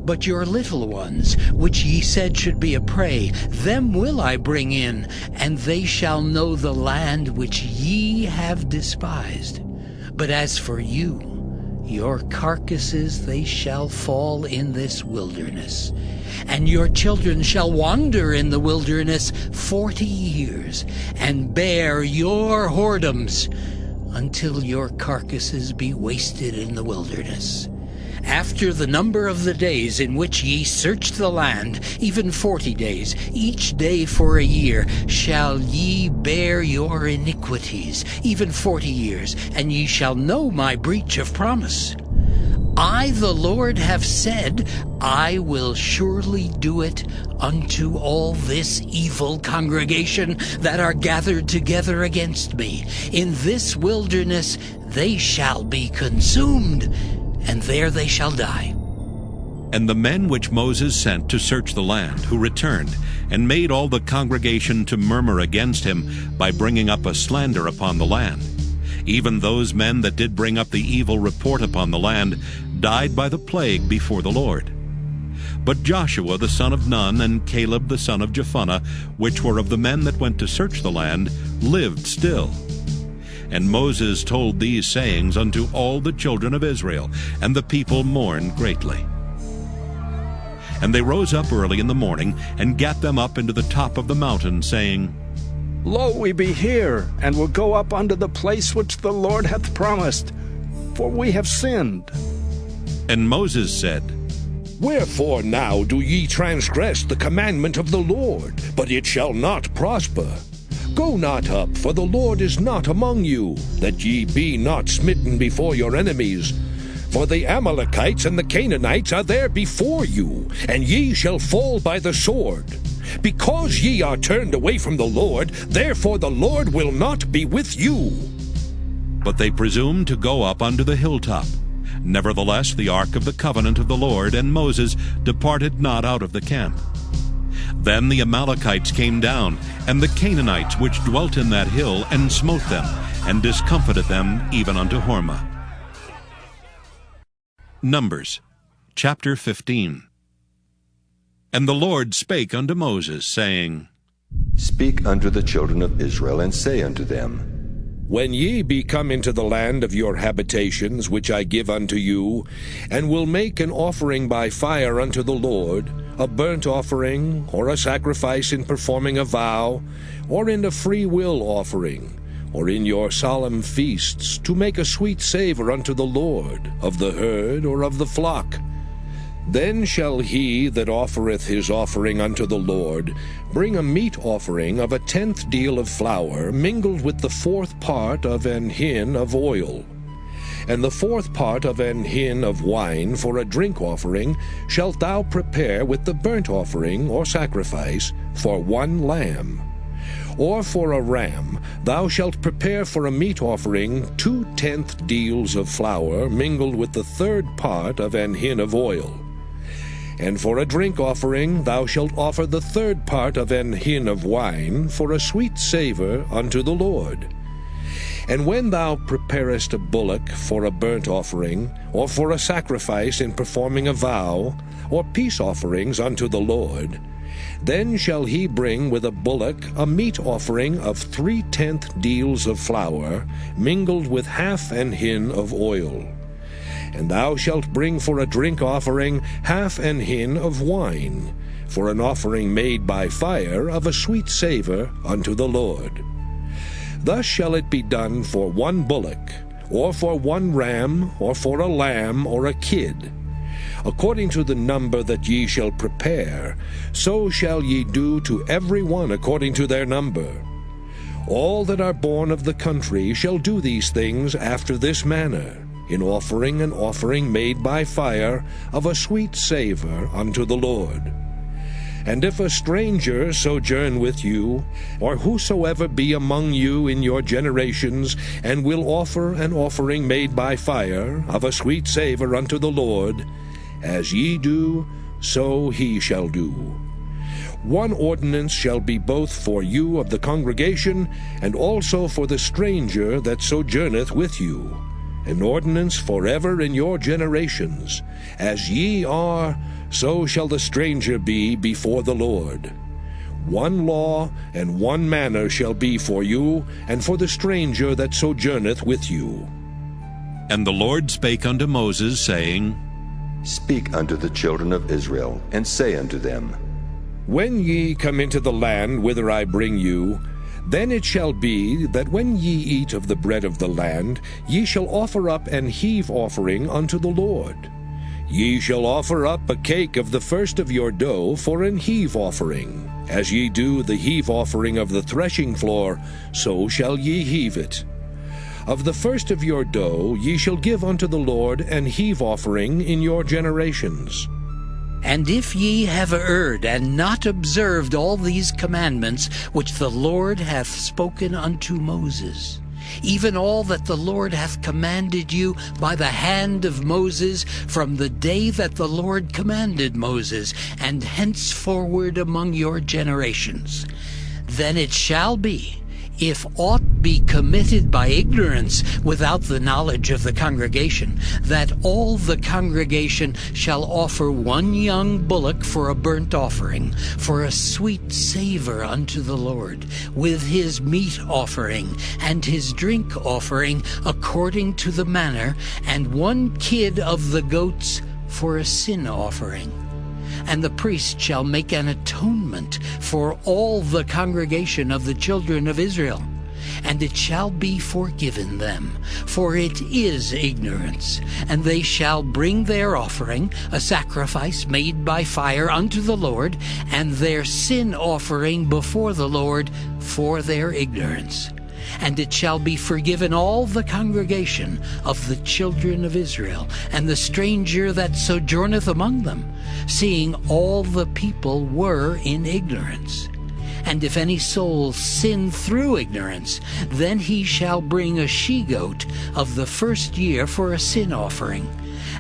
But your little ones, which ye said should be a prey, them will I bring in, and they shall know the land which ye have despised. But as for you, your carcasses they shall fall in this wilderness, and your children shall wander in the wilderness 40 years, and bear your whoredoms, until your carcasses be wasted in the wilderness. After the number of the days in which ye searched the land, even 40 days, each day for a year, shall ye bear your iniquities, even 40 years, and ye shall know my breach of promise. I, the Lord, have said, I will surely do it unto all this evil congregation that are gathered together against me. In this wilderness they shall be consumed, and there they shall die. And the men which Moses sent to search the land, who returned, and made all the congregation to murmur against him by bringing up a slander upon the land, even those men that did bring up the evil report upon the land, died by the plague before the Lord. But Joshua the son of Nun and Caleb the son of Jephunneh, which were of the men that went to search the land, lived still. And Moses told these sayings unto all the children of Israel, and the people mourned greatly. And they rose up early in the morning, and gat them up into the top of the mountain, saying, Lo, we be here, and will go up unto the place which the Lord hath promised, for we have sinned. And Moses said, Wherefore now do ye transgress the commandment of the Lord? But it shall not prosper. Go not up, for the Lord is not among you, that ye be not smitten before your enemies. For the Amalekites and the Canaanites are there before you, and ye shall fall by the sword. Because ye are turned away from the Lord, therefore the Lord will not be with you. But they presumed to go up unto the hilltop. Nevertheless the ark of the covenant of the Lord and Moses departed not out of the camp. Then the Amalekites came down, and the Canaanites which dwelt in that hill, and smote them, and discomfited them even unto Hormah. Numbers chapter 15. And the Lord spake unto Moses, saying, Speak unto the children of Israel, and say unto them, When ye be come into the land of your habitations, which I give unto you, and will make an offering by fire unto the Lord, a burnt offering, or a sacrifice in performing a vow, or in a free will offering, or in your solemn feasts, to make a sweet savor unto the Lord, of the herd or of the flock. Then shall he that offereth his offering unto the Lord bring a meat offering of 1/10 deal of flour, mingled with the 4th part of an hin of oil. And the 4th part of an hin of wine for a drink offering shalt thou prepare with the burnt offering or sacrifice for 1 lamb. Or for a ram thou shalt prepare for a meat offering 2/10 deals of flour, mingled with the 3rd part of an hin of oil. And for a drink offering thou shalt offer the 3rd part of an hin of wine for a sweet savor unto the Lord. And when thou preparest a bullock for a burnt offering, or for a sacrifice in performing a vow, or peace offerings unto the Lord, then shall he bring with a bullock a meat offering of 3/10 deals of flour, mingled with half an hin of oil. And thou shalt bring for a drink offering half an hin of wine, for an offering made by fire of a sweet savor unto the Lord. Thus shall it be done for 1 bullock, or for 1 ram, or for a lamb, or a kid. According to the number that ye shall prepare, so shall ye do to every one according to their number. All that are born of the country shall do these things after this manner, in offering an offering made by fire of a sweet savour unto the Lord. And if a stranger sojourn with you, or whosoever be among you in your generations, and will offer an offering made by fire of a sweet savour unto the Lord, as ye do, so he shall do. One ordinance shall be both for you of the congregation, and also for the stranger that sojourneth with you, an ordinance forever in your generations. As ye are, so shall the stranger be before the Lord. One law and one manner shall be for you, and for the stranger that sojourneth with you. And the Lord spake unto Moses, saying, Speak unto the children of Israel, and say unto them, When ye come into the land whither I bring you, then it shall be that when ye eat of the bread of the land, ye shall offer up an heave offering unto the Lord. Ye shall offer up a cake of the first of your dough for an heave offering. As ye do the heave offering of the threshing floor, so shall ye heave it. Of the first of your dough ye shall give unto the Lord an heave offering in your generations. And if ye have erred, and not observed all these commandments which the Lord hath spoken unto Moses, even all that the Lord hath commanded you by the hand of Moses from the day that the Lord commanded Moses, and henceforward among your generations, then it shall be, if aught be committed by ignorance without the knowledge of the congregation, that all the congregation shall offer one young bullock for a burnt offering, for a sweet savour unto the Lord, with his meat offering and his drink offering according to the manner, and one kid of the goats for a sin offering. And the priest shall make an atonement for all the congregation of the children of Israel, and it shall be forgiven them, for it is ignorance. And they shall bring their offering, a sacrifice made by fire unto the Lord, and their sin offering before the Lord for their ignorance. And it shall be forgiven all the congregation of the children of Israel, and the stranger that sojourneth among them, seeing all the people were in ignorance. And if any soul sin through ignorance, then he shall bring a she-goat of the first year for a sin offering.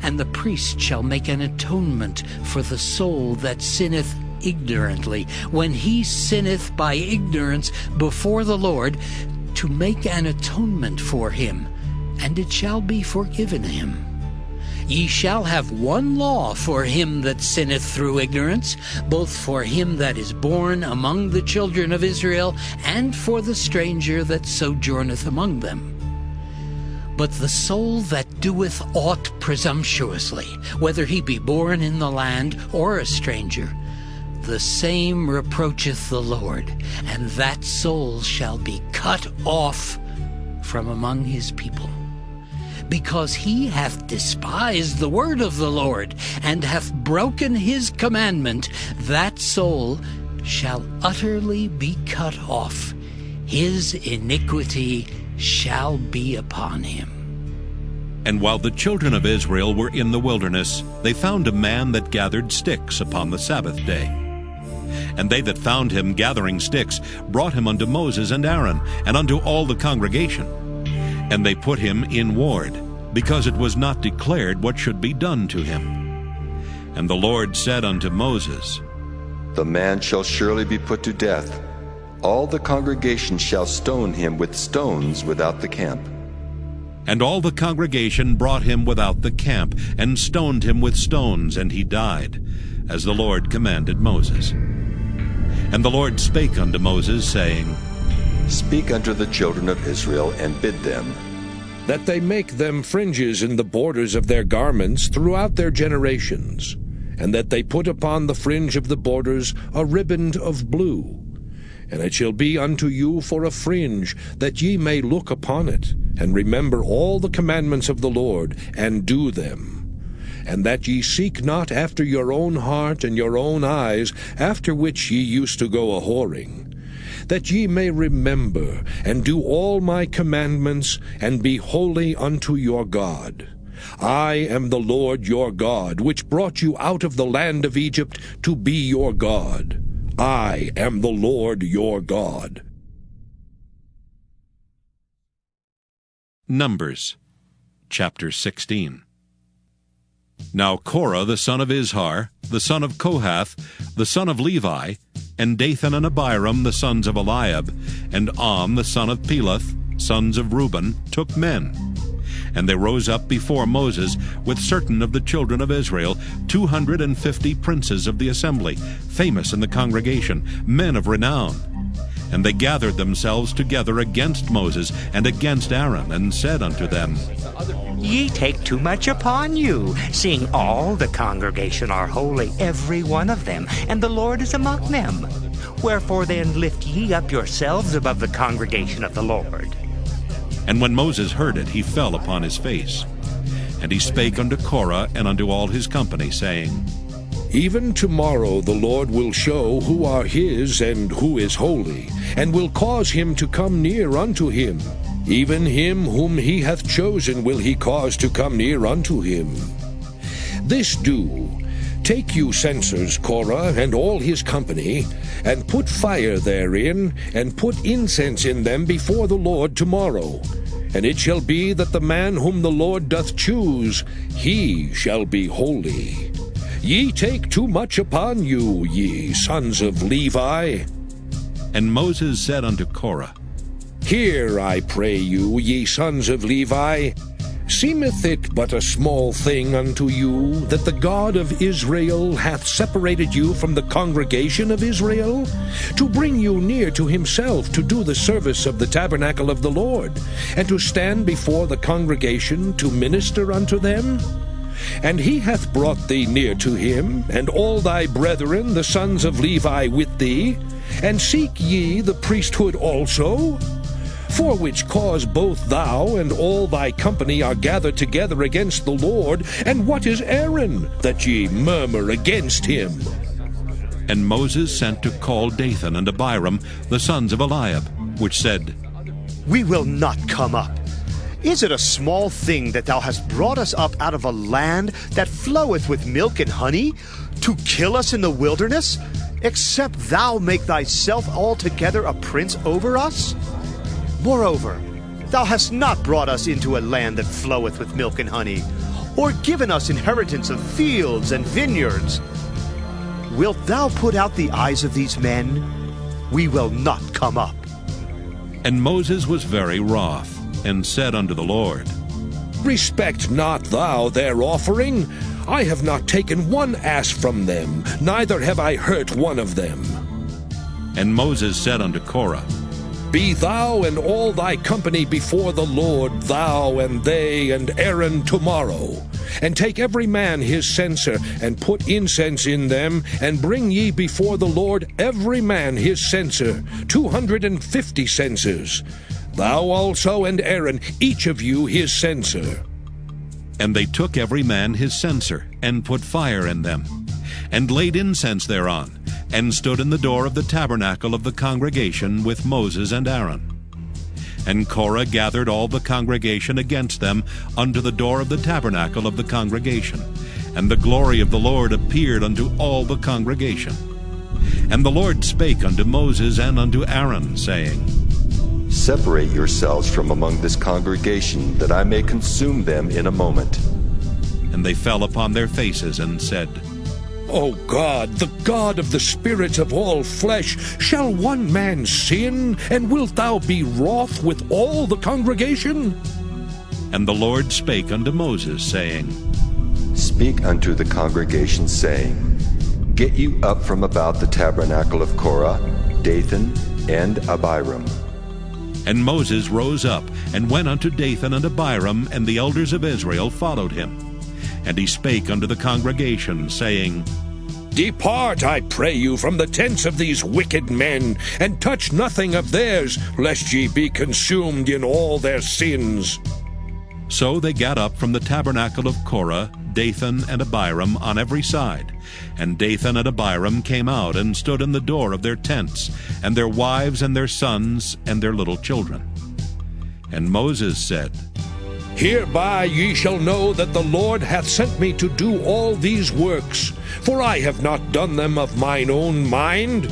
And the priest shall make an atonement for the soul that sinneth ignorantly, when he sinneth by ignorance before the Lord, to make an atonement for him, and it shall be forgiven him. Ye shall have one law for him that sinneth through ignorance, both for him that is born among the children of Israel, and for the stranger that sojourneth among them. But the soul that doeth aught presumptuously, whether he be born in the land or a stranger, the same reproacheth the Lord, and that soul shall be cut off from among his people. Because he hath despised the word of the Lord, and hath broken his commandment, that soul shall utterly be cut off. His iniquity shall be upon him. And while the children of Israel were in the wilderness, they found a man that gathered sticks upon the Sabbath day. And they that found him gathering sticks brought him unto Moses and Aaron, and unto all the congregation. And they put him in ward, because it was not declared what should be done to him. And the Lord said unto Moses, The man shall surely be put to death. All the congregation shall stone him with stones without the camp. And all the congregation brought him without the camp, and stoned him with stones, and he died, as the Lord commanded Moses. And the Lord spake unto Moses, saying, Speak unto the children of Israel, and bid them, that they make them fringes in the borders of their garments throughout their generations, and that they put upon the fringe of the borders a riband of blue. And it shall be unto you for a fringe, that ye may look upon it, and remember all the commandments of the Lord, and do them. And that ye seek not after your own heart and your own eyes, after which ye used to go a-whoring. that ye may remember, and do all my commandments, and be holy unto your God. I am the Lord your God, which brought you out of the land of Egypt to be your God. I am the Lord your God. Numbers, chapter 16. Now Korah the son of Izhar, the son of Kohath, the son of Levi, and Dathan and Abiram the sons of Eliab, and the son of Peleth, sons of Reuben, took men. And they rose up before Moses with certain of the children of Israel, 250 princes of the assembly, famous in the congregation, men of renown. And they gathered themselves together against Moses and against Aaron, and said unto them, Ye take too much upon you, seeing all the congregation are holy, every one of them, and the Lord is among them. Wherefore then lift ye up yourselves above the congregation of the Lord. And when Moses heard it, he fell upon his face. And he spake unto Korah and unto all his company, saying, Even tomorrow the Lord will show who are his and who is holy, and will cause him to come near unto him. Even him whom he hath chosen will he cause to come near unto him. This do, take you censers, Korah, and all his company, and put fire therein, and put incense in them before the Lord tomorrow. And it shall be that the man whom the Lord doth choose, he shall be holy. Ye take too much upon you, ye sons of Levi. And Moses said unto Korah, Hear, I pray you, ye sons of Levi. Seemeth it but a small thing unto you that the God of Israel hath separated you from the congregation of Israel, to bring you near to himself to do the service of the tabernacle of the Lord, and to stand before the congregation to minister unto them? And he hath brought thee near to him, and all thy brethren the sons of Levi with thee, and seek ye the priesthood also? For which cause both thou and all thy company are gathered together against the Lord. And what is Aaron, that ye murmur against him? And Moses sent to call Dathan and Abiram, the sons of Eliab, which said, We will not come up. Is it a small thing that thou hast brought us up out of a land that floweth with milk and honey, to kill us in the wilderness, except thou make thyself altogether a prince over us? Moreover, thou hast not brought us into a land that floweth with milk and honey, or given us inheritance of fields and vineyards. Wilt thou put out the eyes of these men? We will not come up. And Moses was very wroth, and said unto the Lord, Respect not thou their offering. I have not taken one ass from them, neither have I hurt one of them. And Moses said unto Korah, Be thou and all thy company before the Lord, thou and they and Aaron tomorrow. And take every man his censer, and put incense in them, and bring ye before the Lord every man his censer, 250 censers. Thou also and Aaron, each of you his censer. And they took every man his censer, and put fire in them, and laid incense thereon, and stood in the door of the tabernacle of the congregation with Moses and Aaron. And Korah gathered all the congregation against them unto the door of the tabernacle of the congregation. And the glory of the Lord appeared unto all the congregation. And the Lord spake unto Moses and unto Aaron, saying, Separate yourselves from among this congregation, that I may consume them in a moment. And they fell upon their faces, and said, O God, the God of the spirits of all flesh, shall one man sin, and wilt thou be wroth with all the congregation? And the Lord spake unto Moses, saying, Speak unto the congregation, saying, Get you up from about the tabernacle of Korah, Dathan, and Abiram. And Moses rose up, and went unto Dathan and Abiram, and the elders of Israel followed him. And he spake unto the congregation, saying, Depart, I pray you, from the tents of these wicked men, and touch nothing of theirs, lest ye be consumed in all their sins. So they got up from the tabernacle of Korah, Dathan and Abiram on every side. And Dathan and Abiram came out and stood in the door of their tents, and their wives and their sons and their little children. And Moses said, Hereby ye shall know that the Lord hath sent me to do all these works, for I have not done them of mine own mind.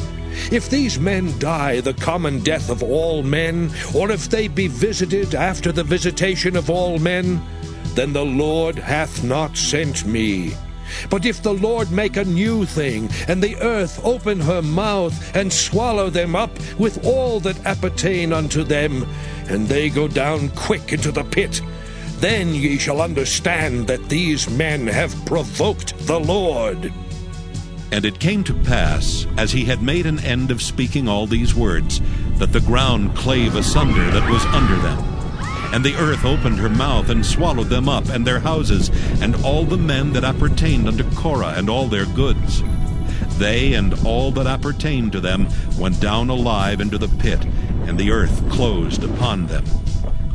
If these men die the common death of all men, or if they be visited after the visitation of all men, then the Lord hath not sent me. But if the Lord make a new thing, and the earth open her mouth, and swallow them up with all that appertain unto them, and they go down quick into the pit, then ye shall understand that these men have provoked the Lord. And it came to pass, as he had made an end of speaking all these words, that the ground clave asunder that was under them. And the earth opened her mouth, and swallowed them up, and their houses, and all the men that appertained unto Korah, and all their goods. They and all that appertained to them went down alive into the pit, and the earth closed upon them.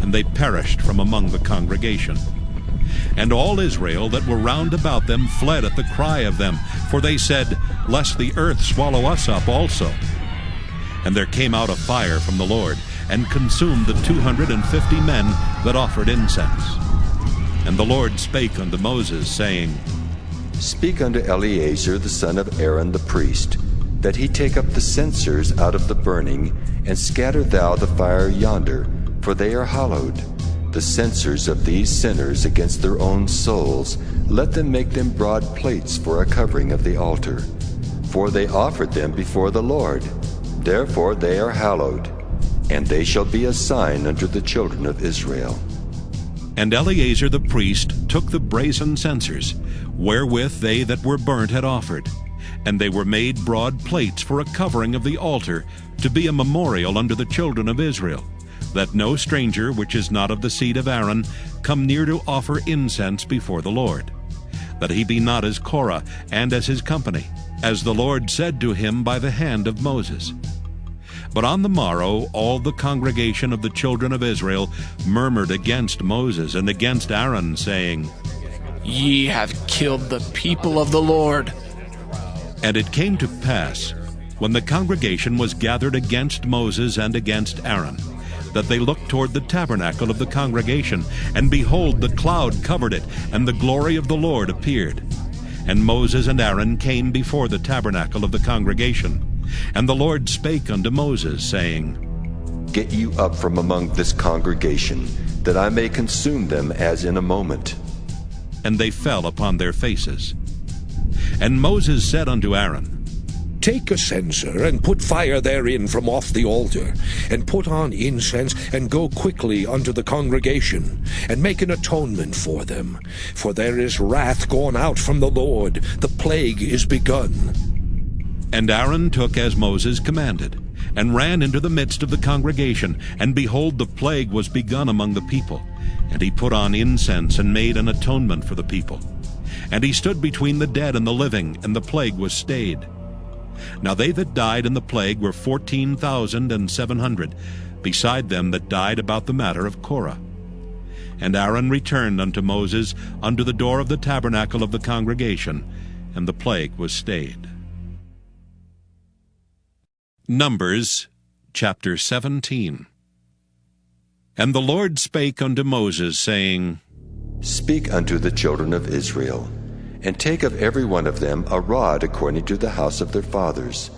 And they perished from among the congregation. And all Israel that were round about them fled at the cry of them, for they said, Lest the earth swallow us up also. And there came out a fire from the Lord, and consumed the 250 men that offered incense. And the Lord spake unto Moses, saying, Speak unto Eleazar the son of Aaron the priest, that he take up the censers out of the burning, and scatter thou the fire yonder, for they are hallowed. The censers of these sinners against their own souls, let them make them broad plates for a covering of the altar. For they offered them before the Lord. Therefore they are hallowed, and they shall be a sign unto the children of Israel. And Eleazar the priest took the brazen censers, wherewith they that were burnt had offered, and they were made broad plates for a covering of the altar, to be a memorial unto the children of Israel, that no stranger which is not of the seed of Aaron come near to offer incense before the Lord, that he be not as Korah and as his company, as the Lord said to him by the hand of Moses. But on the morrow all the congregation of the children of Israel murmured against Moses and against Aaron, saying, Ye have killed the people of the Lord. And it came to pass, when the congregation was gathered against Moses and against Aaron, that they looked toward the tabernacle of the congregation, and behold, the cloud covered it, and the glory of the Lord appeared. And Moses and Aaron came before the tabernacle of the congregation. And the Lord spake unto Moses, saying, Get you up from among this congregation, that I may consume them as in a moment. And they fell upon their faces. And Moses said unto Aaron, Take a censer, and put fire therein from off the altar, and put on incense, and go quickly unto the congregation, and make an atonement for them. For there is wrath gone out from the Lord, the plague is begun. And Aaron took as Moses commanded, and ran into the midst of the congregation, and behold, the plague was begun among the people. And he put on incense, and made an atonement for the people. And he stood between the dead and the living, and the plague was stayed. Now they that died in the plague were 14,700, beside them that died about the matter of Korah. And Aaron returned unto Moses unto the door of the tabernacle of the congregation, and the plague was stayed. Numbers chapter 17. And the Lord spake unto Moses, saying, Speak unto the children of Israel, and take of every one of them a rod according to the house of their fathers.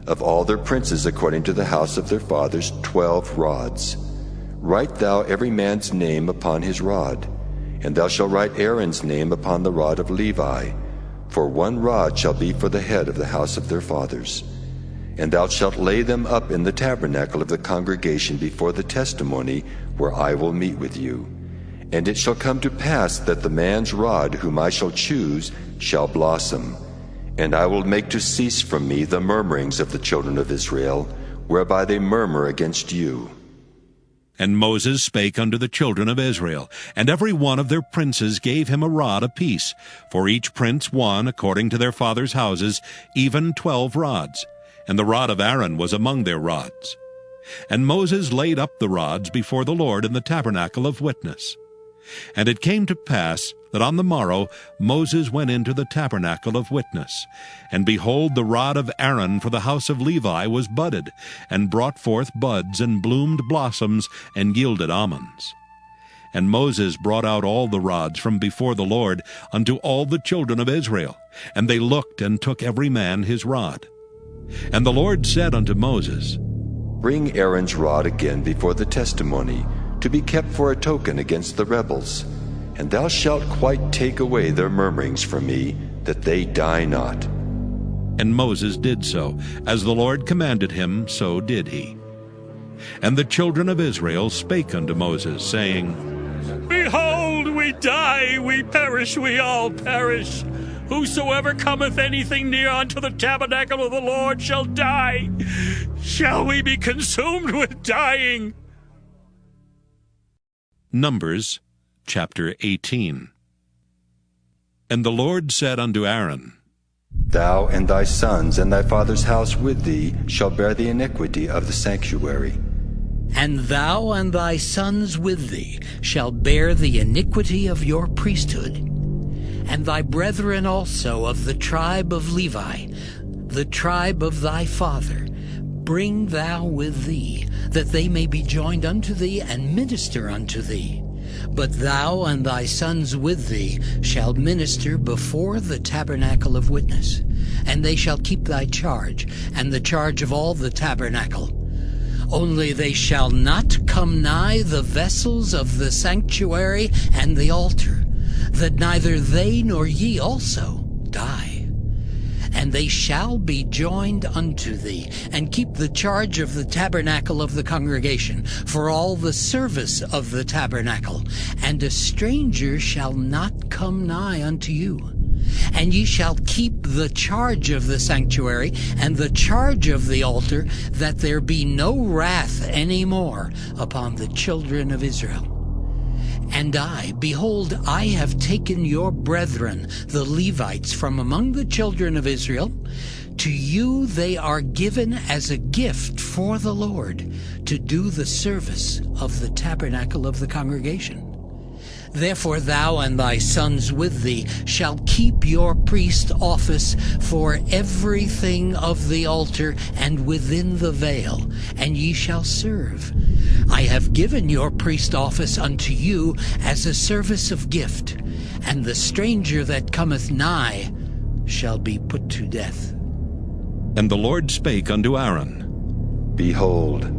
Of all their princes according to the house of their fathers 12 rods. Write thou every man's name upon his rod, and thou shalt write Aaron's name upon the rod of Levi, for 1 rod shall be for the head of the house of their fathers. And thou shalt lay them up in the tabernacle of the congregation before the testimony, where I will meet with you. And it shall come to pass that the man's rod whom I shall choose shall blossom, and I will make to cease from me the murmurings of the children of Israel, whereby they murmur against you. And Moses spake unto the children of Israel, and every one of their princes gave him a rod apiece, for each prince one according to their fathers' houses, even 12 rods. And the rod of Aaron was among their rods. And Moses laid up the rods before the Lord in the tabernacle of witness. And it came to pass that on the morrow Moses went into the tabernacle of witness, and behold, the rod of Aaron for the house of Levi was budded, and brought forth buds, and bloomed blossoms, and yielded almonds. And Moses brought out all the rods from before the Lord unto all the children of Israel, and they looked and took every man his rod. And the Lord said unto Moses, Bring Aaron's rod again before the testimony, to be kept for a token against the rebels. And thou shalt quite take away their murmurings from me, that they die not. And Moses did so. As the Lord commanded him, so did he. And the children of Israel spake unto Moses, saying, Behold, we die, we perish, we all perish. Whosoever cometh anything near unto the tabernacle of the Lord shall die. Shall we be consumed with dying? Numbers chapter 18. And the Lord said unto Aaron, Thou and thy sons and thy father's house with thee shall bear the iniquity of the sanctuary. And thou and thy sons with thee shall bear the iniquity of your priesthood. And thy brethren also of the tribe of Levi, the tribe of thy father, bring thou with thee, that they may be joined unto thee and minister unto thee. But thou and thy sons with thee shall minister before the tabernacle of witness, and they shall keep thy charge, and the charge of all the tabernacle. Only they shall not come nigh the vessels of the sanctuary and the altar, that neither they nor ye also die. And they shall be joined unto thee, and keep the charge of the tabernacle of the congregation, for all the service of the tabernacle. And a stranger shall not come nigh unto you. And ye shall keep the charge of the sanctuary, and the charge of the altar, that there be no wrath any more upon the children of Israel. And I, behold, I have taken your brethren, the Levites, from among the children of Israel. To you they are given as a gift for the Lord, to do the service of the tabernacle of the congregation. Therefore thou and thy sons with thee shall keep your priest office for everything of the altar and within the veil, and ye shall serve. I have given your priest office unto you as a service of gift, and the stranger that cometh nigh shall be put to death. And the Lord spake unto Aaron, Behold,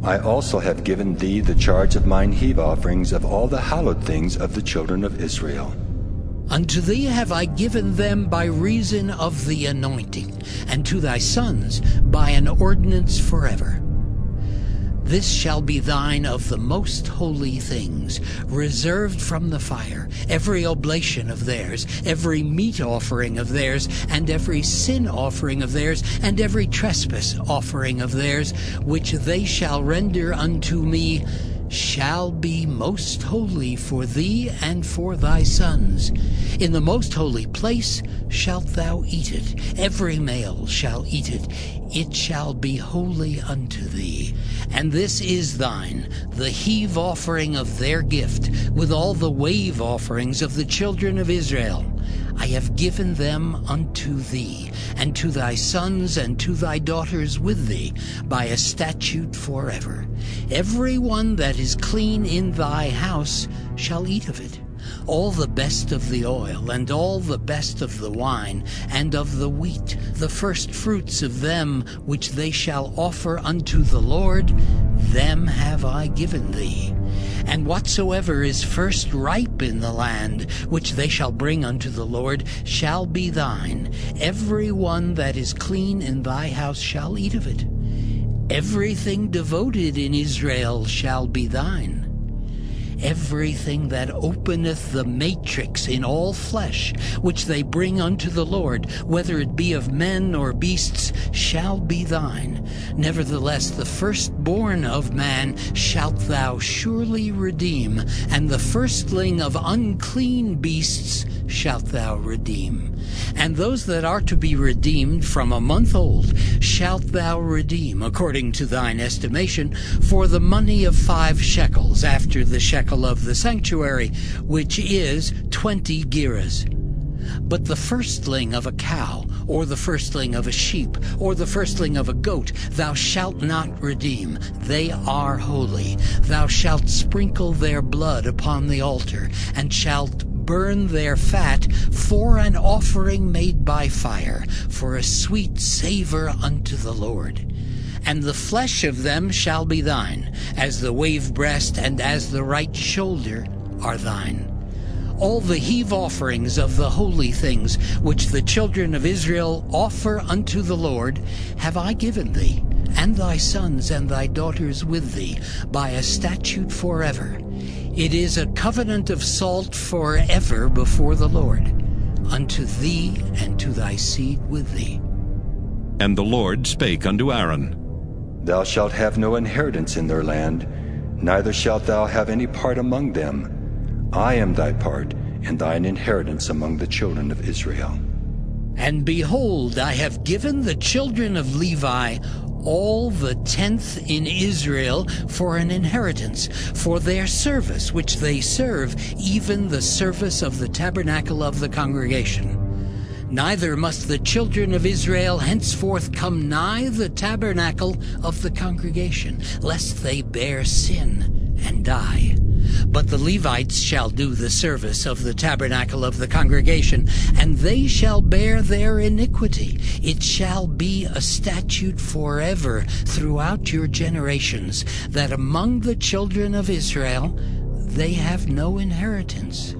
I also have given thee the charge of mine heave offerings of all the hallowed things of the children of Israel. Unto thee have I given them by reason of the anointing, and to thy sons by an ordinance forever. This shall be thine of the most holy things, reserved from the fire, every oblation of theirs, every meat offering of theirs, and every sin offering of theirs, and every trespass offering of theirs, which they shall render unto me, shall be most holy for thee and for thy sons. In the most holy place shalt thou eat it. Every male shall eat it. It shall be holy unto thee. And this is thine, the heave offering of their gift, with all the wave offerings of the children of Israel. I have given them unto thee, and to thy sons and to thy daughters with thee, by a statute forever. Every one that is clean in thy house shall eat of it. All the best of the oil, and all the best of the wine, and of the wheat, the first fruits of them which they shall offer unto the Lord, them have I given thee. And whatsoever is first ripe in the land, which they shall bring unto the Lord, shall be thine. Every one that is clean in thy house shall eat of it. Everything devoted in Israel shall be thine. Everything that openeth the matrix in all flesh, which they bring unto the Lord, whether it be of men or beasts, shall be thine. Nevertheless, the firstborn of man shalt thou surely redeem, and the firstling of unclean beasts shalt thou redeem. And those that are to be redeemed from a month old shalt thou redeem, according to thine estimation, for the money of 5 shekels, after the shekel of the sanctuary, which is 20 gerahs. But the firstling of a cow, or the firstling of a sheep, or the firstling of a goat, thou shalt not redeem. They are holy. Thou shalt sprinkle their blood upon the altar, and shalt burn their fat for an offering made by fire, for a sweet savour unto the Lord. And the flesh of them shall be thine, as the wave breast and as the right shoulder are thine. All the heave offerings of the holy things which the children of Israel offer unto the Lord have I given thee, and thy sons and thy daughters with thee, by a statute forever. It is a covenant of salt forever before the Lord, unto thee and to thy seed with thee. And the Lord spake unto Aaron, Thou shalt have no inheritance in their land, neither shalt thou have any part among them. I am thy part, and thine inheritance among the children of Israel. And behold, I have given the children of Levi all the 10th in Israel for an inheritance, for their service which they serve, even the service of the tabernacle of the congregation. Neither must the children of Israel henceforth come nigh the tabernacle of the congregation, lest they bear sin and die. But the Levites shall do the service of the tabernacle of the congregation, and they shall bear their iniquity. It shall be a statute forever throughout your generations, that among the children of Israel they have no inheritance.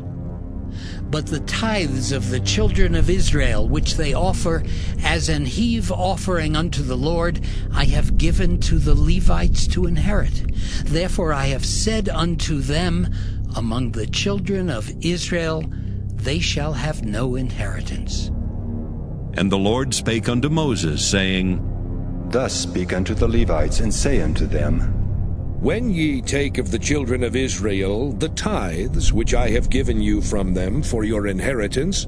But the tithes of the children of Israel, which they offer as an heave offering unto the Lord, I have given to the Levites to inherit. Therefore I have said unto them, among the children of Israel they shall have no inheritance. And the Lord spake unto Moses, saying, Thus speak unto the Levites, and say unto them, When ye take of the children of Israel the tithes which I have given you from them for your inheritance,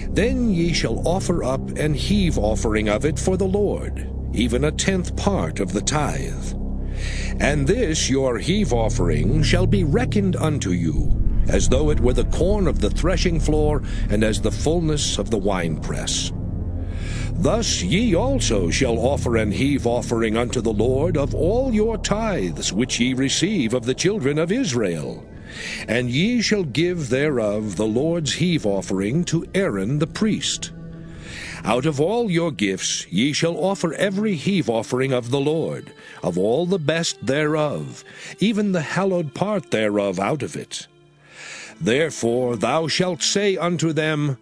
then ye shall offer up an heave offering of it for the Lord, even a 10th part of the tithe. And this your heave offering shall be reckoned unto you, as though it were the corn of the threshing floor, and as the fullness of the winepress. Thus ye also shall offer an heave offering unto the Lord of all your tithes which ye receive of the children of Israel. And ye shall give thereof the Lord's heave offering to Aaron the priest. Out of all your gifts ye shall offer every heave offering of the Lord, of all the best thereof, even the hallowed part thereof out of it. Therefore thou shalt say unto them,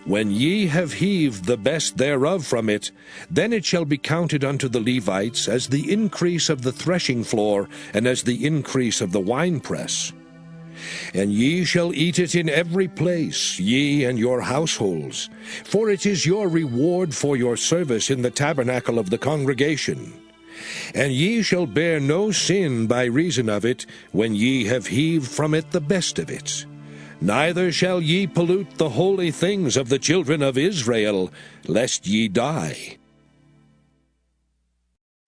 When ye have heaved the best thereof from it, then it shall be counted unto the Levites as the increase of the threshing floor, and as the increase of the winepress. And ye shall eat it in every place, ye and your households, for it is your reward for your service in the tabernacle of the congregation. And ye shall bear no sin by reason of it, when ye have heaved from it the best of it. Neither shall ye pollute the holy things of the children of Israel, lest ye die.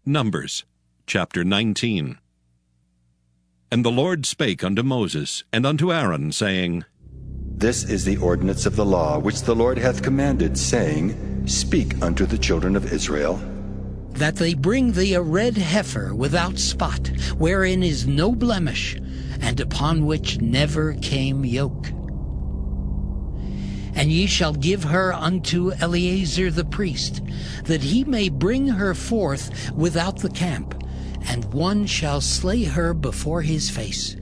Numbers chapter 19. And the Lord spake unto Moses and unto Aaron, saying, This is the ordinance of the law which the Lord hath commanded, saying, Speak unto the children of Israel, that they bring thee a red heifer without spot, wherein is no blemish, and upon which never came yoke. And ye shall give her unto Eleazar the priest, that he may bring her forth without the camp, and one shall slay her before his face.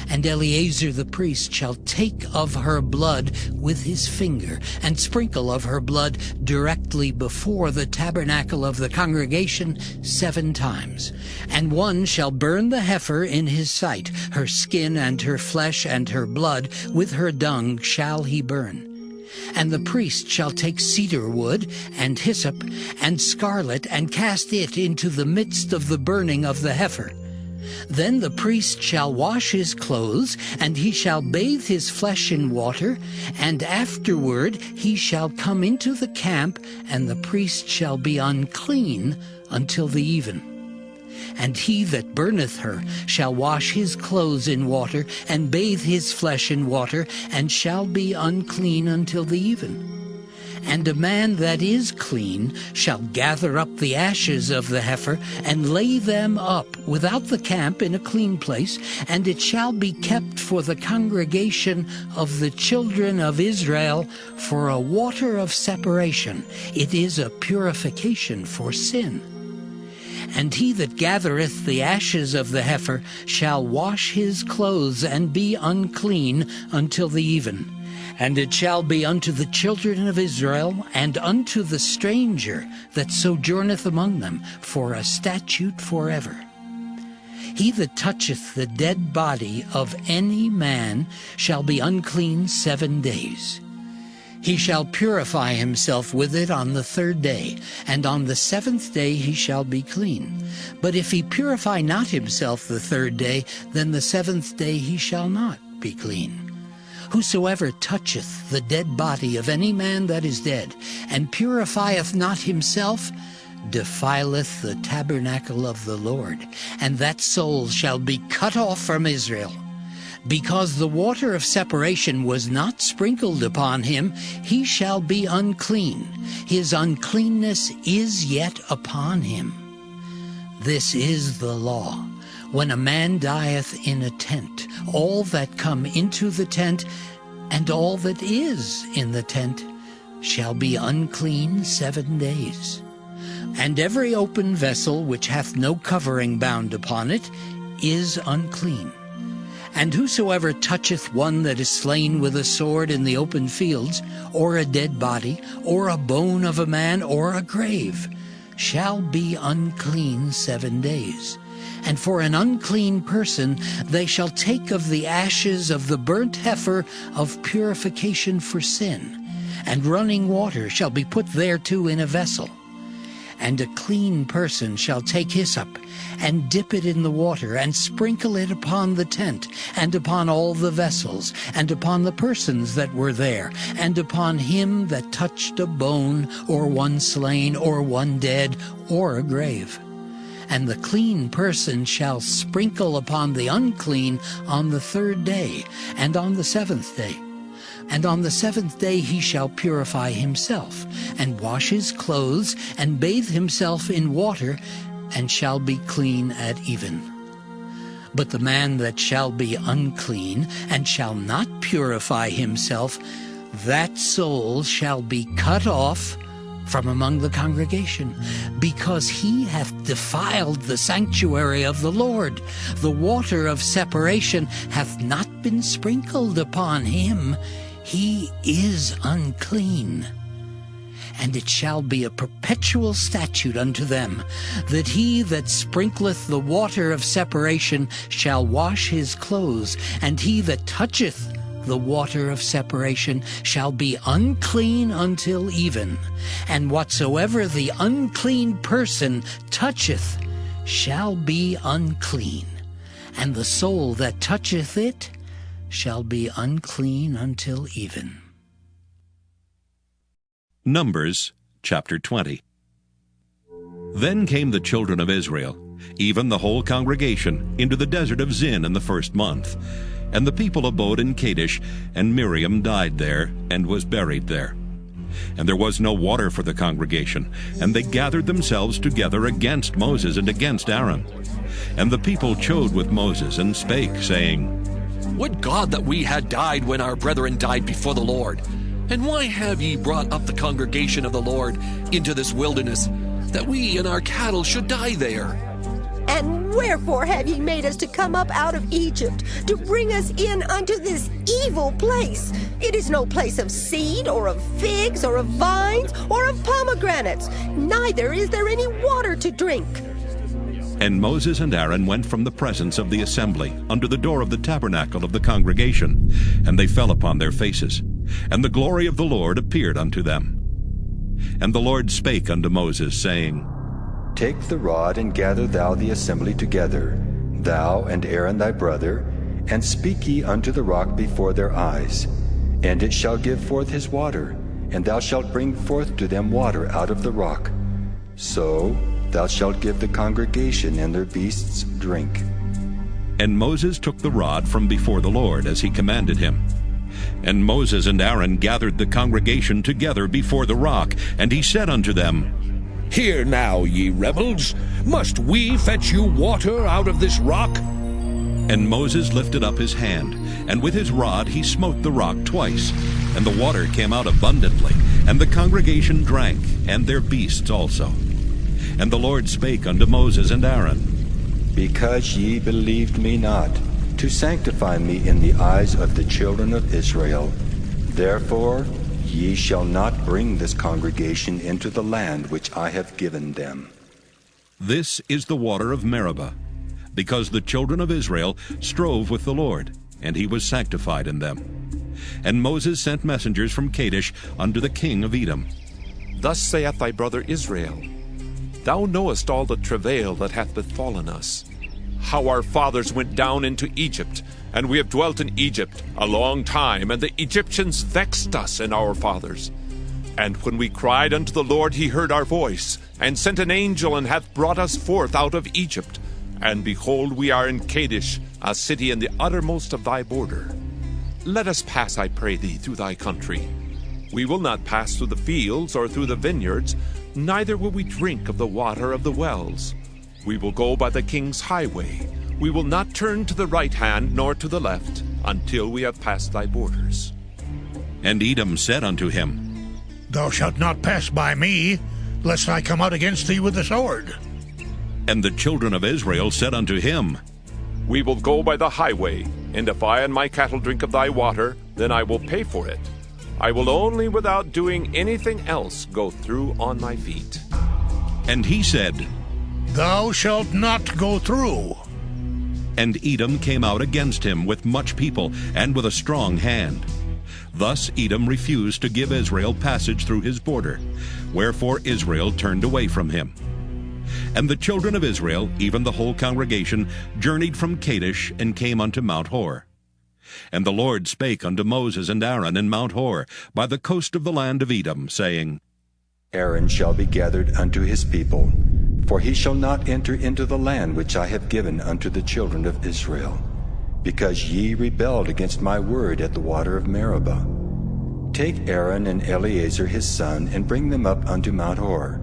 And Eleazar the priest shall take of her blood with his finger, and sprinkle of her blood directly before the tabernacle of the congregation 7 times. And one shall burn the heifer in his sight, her skin and her flesh and her blood with her dung shall he burn. And the priest shall take cedar wood, and hyssop, and scarlet, and cast it into the midst of the burning of the heifer. Then the priest shall wash his clothes, and he shall bathe his flesh in water, and afterward he shall come into the camp, and the priest shall be unclean until the even. And he that burneth her shall wash his clothes in water, and bathe his flesh in water, and shall be unclean until the even. And a man that is clean shall gather up the ashes of the heifer, and lay them up without the camp in a clean place, and it shall be kept for the congregation of the children of Israel for a water of separation. It is a purification for sin. And he that gathereth the ashes of the heifer shall wash his clothes, and be unclean until the even. And it shall be unto the children of Israel, and unto the stranger that sojourneth among them, for a statute forever. He that toucheth the dead body of any man shall be unclean 7 days. He shall purify himself with it on the 3rd day, and on the 7th day he shall be clean. But if he purify not himself the 3rd day, then the 7th day he shall not be clean. Whosoever toucheth the dead body of any man that is dead, and purifieth not himself, defileth the tabernacle of the Lord, and that soul shall be cut off from Israel. Because the water of separation was not sprinkled upon him, he shall be unclean. His uncleanness is yet upon him. This is the law. When a man dieth in a tent, all that come into the tent, and all that is in the tent, shall be unclean 7 days. And every open vessel which hath no covering bound upon it is unclean. And whosoever toucheth one that is slain with a sword in the open fields, or a dead body, or a bone of a man, or a grave, shall be unclean 7 days. And for an unclean person they shall take of the ashes of the burnt heifer of purification for sin, and running water shall be put thereto in a vessel. And a clean person shall take hyssop, and dip it in the water, and sprinkle it upon the tent, and upon all the vessels, and upon the persons that were there, and upon him that touched a bone, or one slain, or one dead, or a grave. And the clean person shall sprinkle upon the unclean on the 3rd day, and on the 7th day. And on the 7th day he shall purify himself, and wash his clothes, and bathe himself in water, and shall be clean at even. But the man that shall be unclean, and shall not purify himself, that soul shall be cut off from among the congregation, because he hath defiled the sanctuary of the Lord. The water of separation hath not been sprinkled upon him. He is unclean. And it shall be a perpetual statute unto them, that he that sprinkleth the water of separation shall wash his clothes, and he that toucheth the water of separation shall be unclean until even. And whatsoever the unclean person toucheth shall be unclean, and the soul that toucheth it shall be unclean until even. Numbers chapter 20. Then came the children of Israel, even the whole congregation, into the desert of Zin in the 1st month. And the people abode in Kadesh, and Miriam died there, and was buried there. And there was no water for the congregation, and they gathered themselves together against Moses and against Aaron. And the people chode with Moses, and spake, saying, Would God that we had died when our brethren died before the Lord! And why have ye brought up the congregation of the Lord into this wilderness, that we and our cattle should die there? And wherefore have ye made us to come up out of Egypt, to bring us in unto this evil place? It is no place of seed, or of figs, or of vines, or of pomegranates, neither is there any water to drink. And Moses and Aaron went from the presence of the assembly unto the door of the tabernacle of the congregation, and they fell upon their faces. And the glory of the Lord appeared unto them. And the Lord spake unto Moses, saying, Take the rod, and gather thou the assembly together, thou and Aaron thy brother, and speak ye unto the rock before their eyes, and it shall give forth his water, and thou shalt bring forth to them water out of the rock. So thou shalt give the congregation and their beasts drink. And Moses took the rod from before the Lord, as he commanded him. And Moses and Aaron gathered the congregation together before the rock, and he said unto them, Hear now, ye rebels, must we fetch you water out of this rock? And Moses lifted up his hand, and with his rod he smote the rock twice, and the water came out abundantly, and the congregation drank, and their beasts also. And the Lord spake unto Moses and Aaron, Because ye believed me not, to sanctify me in the eyes of the children of Israel, therefore ye shall not bring this congregation into the land which I have given them. This is the water of Meribah, because the children of Israel strove with the Lord, and he was sanctified in them. And Moses sent messengers from Kadesh unto the king of Edom. Thus saith thy brother Israel, Thou knowest all the travail that hath befallen us, how our fathers went down into Egypt, and we have dwelt in Egypt a long time, and the Egyptians vexed us and our fathers. And when we cried unto the Lord, he heard our voice, and sent an angel, and hath brought us forth out of Egypt. And behold, we are in Kadesh, a city in the uttermost of thy border. Let us pass, I pray thee, through thy country. We will not pass through the fields or through the vineyards, neither will we drink of the water of the wells. We will go by the king's highway. We will not turn to the right hand nor to the left, until we have passed thy borders. And Edom said unto him, Thou shalt not pass by me, lest I come out against thee with the sword. And the children of Israel said unto him, We will go by the highway, and if I and my cattle drink of thy water, then I will pay for it. I will only, without doing anything else, go through on my feet. And he said, Thou shalt not go through. And Edom came out against him with much people, and with a strong hand. Thus Edom refused to give Israel passage through his border, wherefore Israel turned away from him. And the children of Israel, even the whole congregation, journeyed from Kadesh, and came unto Mount Hor. And the Lord spake unto Moses and Aaron in Mount Hor, by the coast of the land of Edom, saying, Aaron shall be gathered unto his people, for he shall not enter into the land which I have given unto the children of Israel, because ye rebelled against my word at the water of Meribah. Take Aaron and Eleazar his son, and bring them up unto Mount Hor,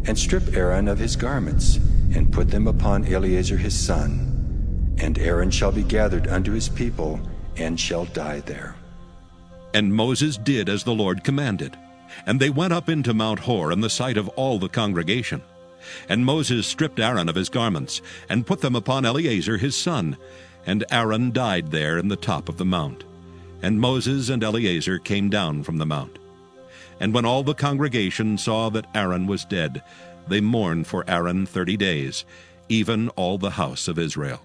and strip Aaron of his garments, and put them upon Eleazar his son. And Aaron shall be gathered unto his people, and shall die there. And Moses did as the Lord commanded. And they went up into Mount Hor in the sight of all the congregation. And Moses stripped Aaron of his garments, and put them upon Eleazar his son. And Aaron died there in the top of the mount. And Moses and Eleazar came down from the mount. And when all the congregation saw that Aaron was dead, they mourned for Aaron 30 days, even all the house of Israel.